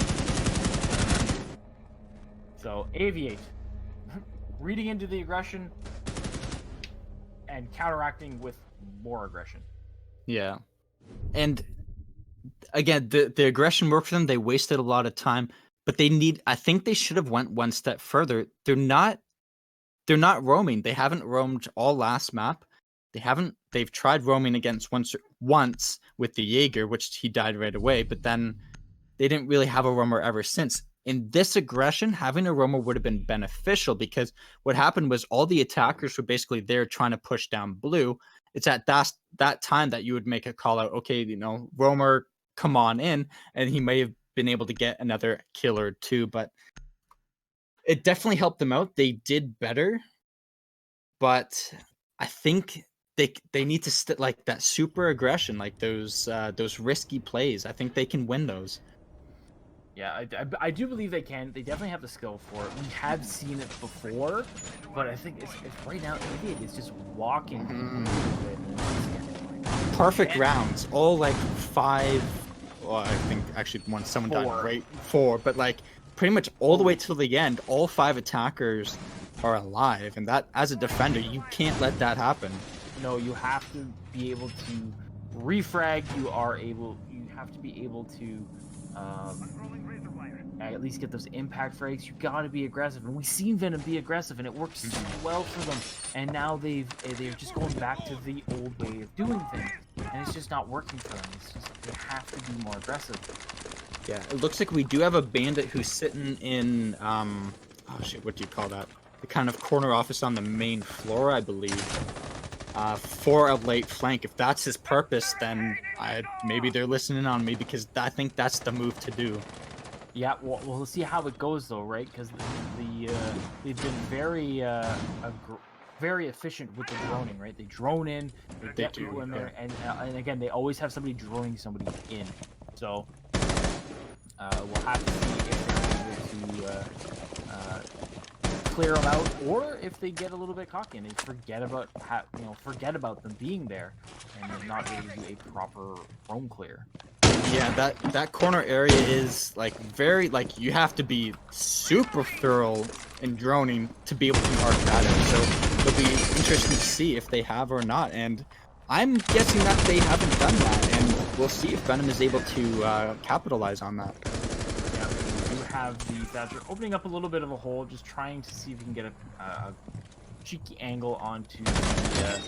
So AVIATE reading into the aggression and counteracting with more aggression. Yeah. And again, the aggression worked for them. They wasted a lot of time, but I think they should have went one step further. They're not roaming. They haven't roamed all last map. They've tried roaming against once with the Jaeger, which he died right away, but then they didn't really have a roamer ever since. In this aggression, having a roamer would have been beneficial, because what happened was all the attackers were basically there trying to push down blue. It's at that time that you would make a call out, okay, roamer, come on in, and he may have been able to get another kill or two, but it definitely helped them out. They did better, but I think they need to like that super aggression, like those risky plays. I think they can win those. Yeah, I do believe they can. They definitely have the skill for it. We have seen it before, but I think it's right now AVIATE is just walking. Perfect rounds, all like 5. Well, I think actually someone died right 4, but like pretty much all the way till the end, all 5 attackers are alive, and that, as a defender, you can't let that happen. No, you have to be able to refrag. You have to be able to at least get those impact frags. You got to be aggressive, and we've seen VeNom be aggressive, and it works so well for them. And now they're just going back to the old way of doing things, and it's just not working for them. It's just, they have to be more aggressive. Yeah, it looks like we do have a bandit who's sitting in oh shit, what do you call that? The kind of corner office on the main floor, I believe. For a late flank. If that's his purpose, then maybe they're listening on me, because I think that's the move to do. Yeah, well, we'll see how it goes though, right? Because they've been very efficient with the droning, right? They drone in, they get people in there, and again, they always have somebody droning somebody in. So we'll have to see if they're able to clear them out, or if they get a little bit cocky and they forget about them being there, and they're not able to do a proper roam clear. Yeah, that corner area is like very, like, you have to be super thorough in droning to be able to mark that out. So it'll be interesting to see if they have or not. And I'm guessing that they haven't done that, and we'll see if VeNom is able to capitalize on that. Yeah, we do have the Thatcher opening up a little bit of a hole, just trying to see if we can get a cheeky angle onto the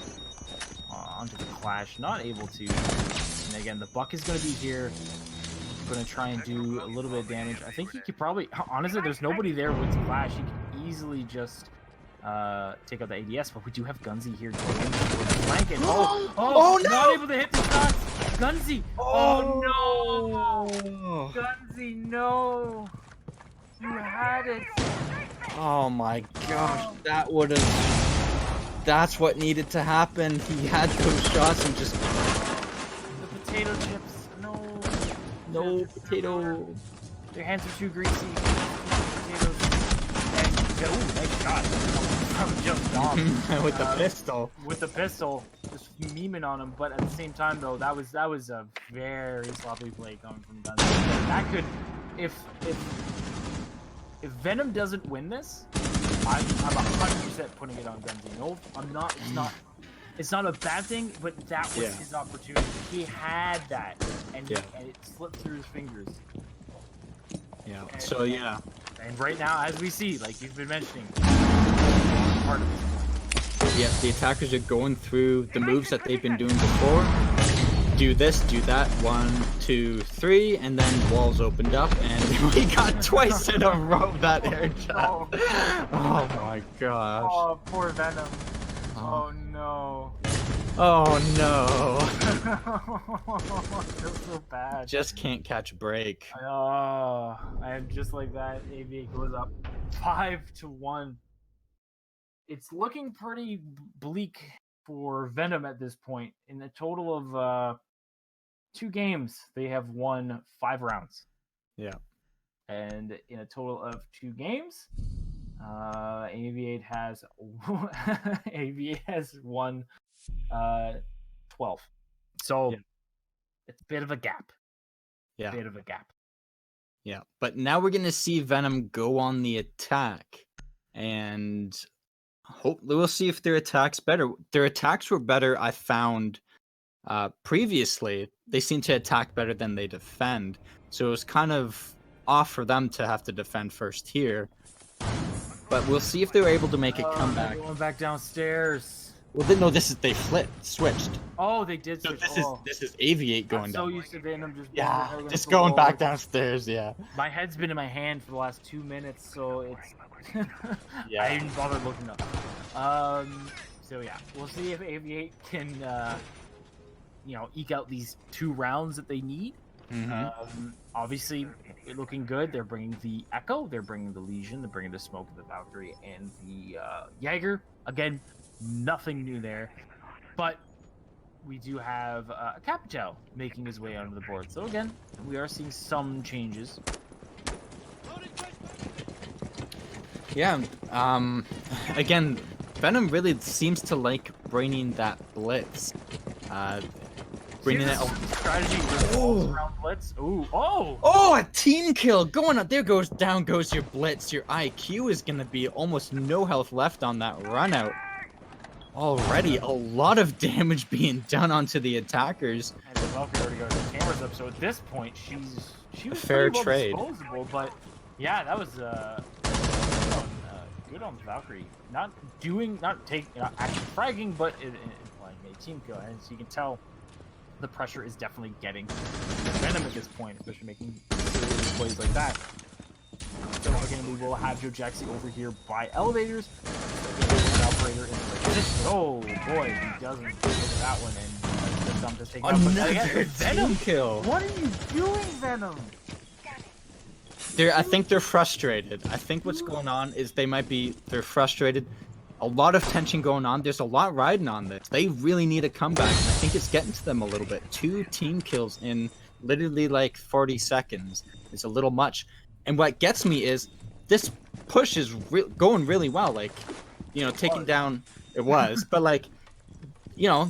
Clash. Not able to. And again, the Buck is going to be here. Going to try and do a little bit of damage. I think he could probably, honestly, there's nobody there with Clash. He could easily just take out the ADS, but we do have Gunsy here going for the flank. And Oh, no! Not able to hit the shots. Gunsy. Oh no! Gunsy, no! You had it. Oh my gosh, that's what needed to happen. He had those shots and just The potato chips. no potato. Their hands are too greasy. Potatoes. And nice shot from just off. With the pistol. With the pistol, just memeing on him. But at the same time, though, that was a very sloppy play coming from Gunsy. That could, if VeNom doesn't win this, I'm 100% putting it on Gunsy. No, I'm not. It's not a bad thing, but that was his opportunity. He had that, and it slipped through his fingers. Yeah. And, So yeah. And right now, as we see, like you've been mentioning, part of this. Yeah, the attackers are going through the moves that they've been doing before. Do this, do that, 1, 2, 3, and then walls opened up, and we got twice in a row that air shot. Oh my gosh. Oh, poor VeNom. Oh no. Oh no. I feel so bad. Just can't catch a break. Oh, and just like that, AVIATE goes up 5-1. It's looking pretty bleak for VeNom at this point. In a total of 2 games, they have won 5 rounds. Yeah. And in a total of 2 games, AVIATE has won 12. So it's a bit of a gap. Yeah. Bit of a gap. Yeah. But now we're gonna see VeNom go on the attack, and hopefully we'll see if their attacks better. Their attacks were better, I found previously. They seem to attack better than they defend. So it was kind of off for them to have to defend first here. But we'll see if they were able to make a comeback. Going back downstairs. Well, no, they switched. Oh, they did So switch. this is AVIATE going I'm down. so used to VeNom just Just going back downstairs. Yeah. My head's been in my hand for the last 2 minutes, so it's Yeah. I didn't bother looking up. So yeah, we'll see if AVIATE can eke out these 2 rounds that they need. Obviously, looking good. They're bringing the Echo, they're bringing the Legion, they're bringing the Smoke of the Valkyrie, and the Jaeger. Again, nothing new there, but we do have Capital making his way onto the board. So again, we are seeing some changes. Yeah. Again, VeNom really seems to like bringing that blitz. Bringing it. Strategy revolves around blitz. Ooh, Oh, a team kill going up. There goes down goes your blitz. Your IQ is gonna be almost no health left on that run out. Already a lot of damage being done onto the attackers. And the Valkyrie already got her cameras up, so at this point she was fair pretty well trade. disposable, but yeah, that was good on the Valkyrie. Not actually fragging, but in playing a team kill, and so you can tell the pressure is definitely getting VeNom at this point, especially making serious plays like that. So again, we will have Joe Jaxie over here by elevators. Operator in the position. Oh boy, he doesn't get that one, and I'm just taking Another team kill. What are you doing, VeNom? I think they're frustrated. I think what's going on is they're frustrated. A lot of tension going on. There's a lot riding on this. They really need a comeback, and I think it's getting to them a little bit. 2 team kills in literally like 40 seconds. It's a little much. And what gets me is this push is going really well. Like, taking down it was, but like,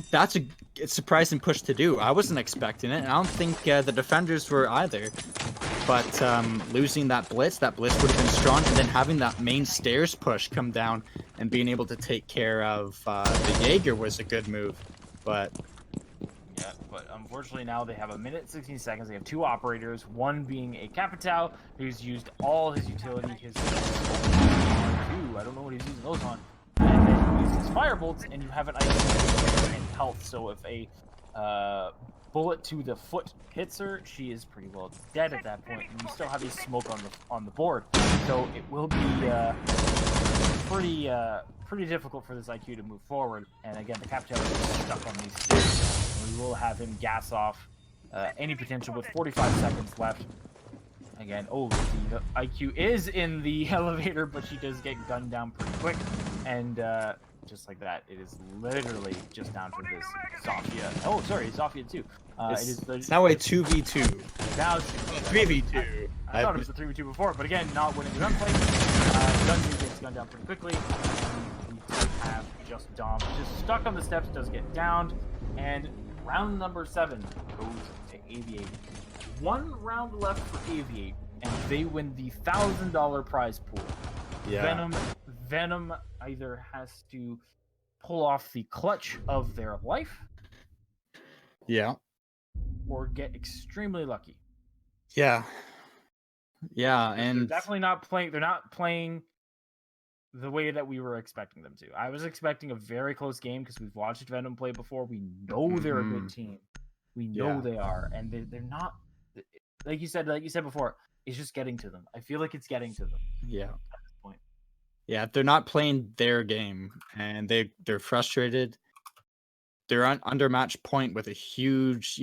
that's a surprising push to do. I wasn't expecting it, and I don't think the defenders were either. But losing that blitz would have been strong, and then having that main stairs push come down and being able to take care of the Jaeger was a good move. But unfortunately now they have a minute 16 seconds. They have 2 operators, one being a Capitao who's used all his utility, his 2. I don't know what he's using those on. And then he uses his Firebolts, and you have an item in health. So if a bullet to the foot hits her, she is pretty well dead at that point, and you still have a smoke on the board. So it will be pretty difficult for this IQ to move forward. And again, the Captain is stuck on these stairs. We will have him gas off any potential with 45 seconds left. Again, the IQ is in the elevator, but she does get gunned down pretty quick. And just like that, it is literally just down to this Zofia. Oh, sorry, Zofia too. It's now a 2v2. Now it's 3v2. I thought it was a 3v2 before, but again, not winning the gunfight. Gunju gets gunned down pretty quickly. And we do have just Dom just stuck on the steps, does get downed. And round number 7 goes to AVIATE. 1 round left for AVIATE, and they win the $1,000 prize pool. Yeah. VeNom either has to pull off the clutch of their life, or get extremely lucky. Yeah, and they're definitely not playing. They're not playing the way that we were expecting them to. I was expecting a very close game because we've watched VeNom play before. We know they're a good team. We know they are, and they're not. Like you said before, it's just getting to them. I feel like it's getting to them. Yeah. At this point. Yeah, they're not playing their game, and they're frustrated. They're under match point with a huge,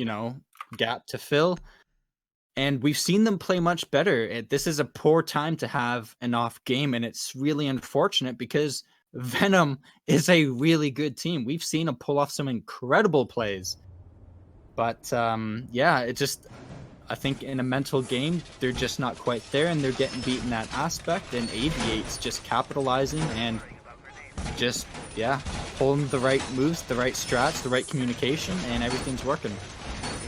gap to fill. And we've seen them play much better. This is a poor time to have an off game, and it's really unfortunate because VeNom is a really good team. We've seen them pull off some incredible plays. But I think in a mental game, they're just not quite there, and they're getting beaten that aspect. And AVIATE's just capitalizing and just, pulling the right moves, the right strats, the right communication, and everything's working.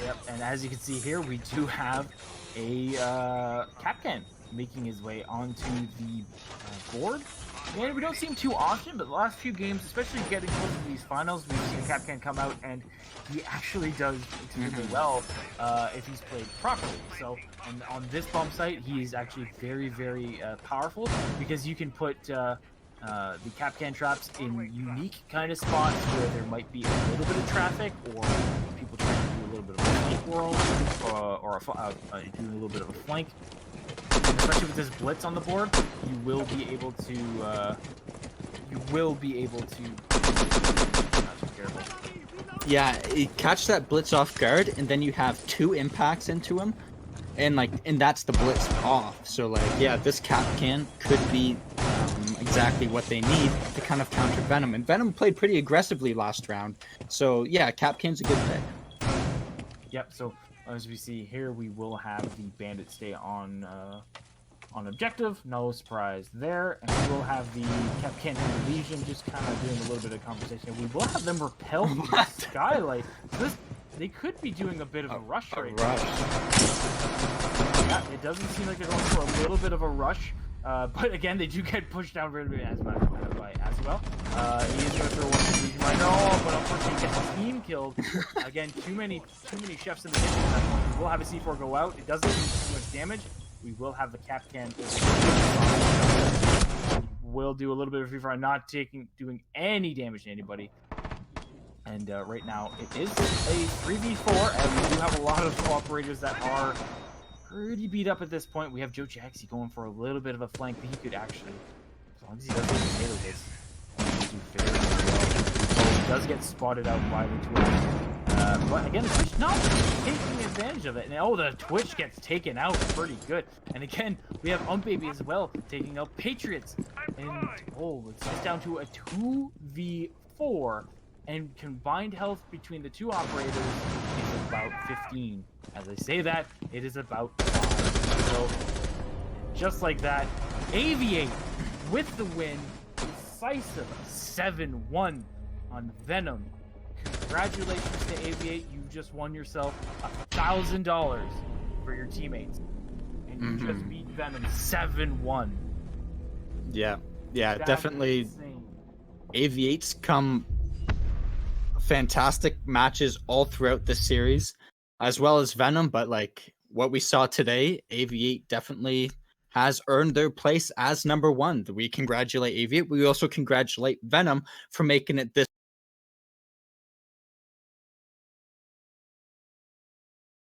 Yep, and as you can see here, we do have a Capcan making his way onto the board. And we don't see him too often, but the last few games, especially getting close to these finals, we've seen Capcan come out, and he actually does extremely well if he's played properly. So, and on this bump site, he is actually very, very powerful, because you can put the Capcan traps in unique kind of spots where there might be a little bit of traffic, or people trying to do a little bit of a flank whirl, or doing a little bit of a flank. And especially with this blitz on the board, you will be able to. Not too careful. Yeah, you catch that blitz off guard, and then you have 2 impacts into him, and that's the blitz off. So this Capcan could be exactly what they need to kind of counter VeNom. And VeNom played pretty aggressively last round, so Capcan's a good pick. Yep. So as we see here, we will have the Bandit stay on objective. No surprise there. And we will have the Capcan and the Legion just kind of doing a little bit of conversation. We will have them repel from the skylight. They could be doing a bit of a rush right now. Yeah, it doesn't seem like they're going for a little bit of a rush. But again, they do get pushed down very bit by Azwell. He is going to throw one to Legion right now, but unfortunately he gets his team killed. Again, too many chefs in the kitchen at that point. We'll have a C4 go out. It doesn't do too much damage. We will have the Capcan. We'll do a little bit of free fire, not doing any damage to anybody. And right now it is a 3v4, and we do have a lot of operators that are pretty beat up at this point. We have Joe Jaxie going for a little bit of a flank, but he could actually, as long as he doesn't potato hits, do very well. So he does get spotted out by the Twitch. But again, the Twitch not taking advantage of it. And the Twitch gets taken out pretty good. And again, we have Baby as well taking out Patriots. And it's just down to a 2v4. And combined health between the 2 operators is about 15. As I say that, it is about 5. So, just like that, AVIATE with the win, decisive 7-1 on VeNom. Congratulations to AVIATE, you've just won yourself $1,000 for your teammates. And you just beat VeNom 7-1. Yeah, That's definitely. Insane. AVIATE's come fantastic matches all throughout this series. as well as VeNom, but like what we saw today, AVIATE definitely has earned their place as number one. We congratulate AVIATE. We also congratulate VeNom for making it this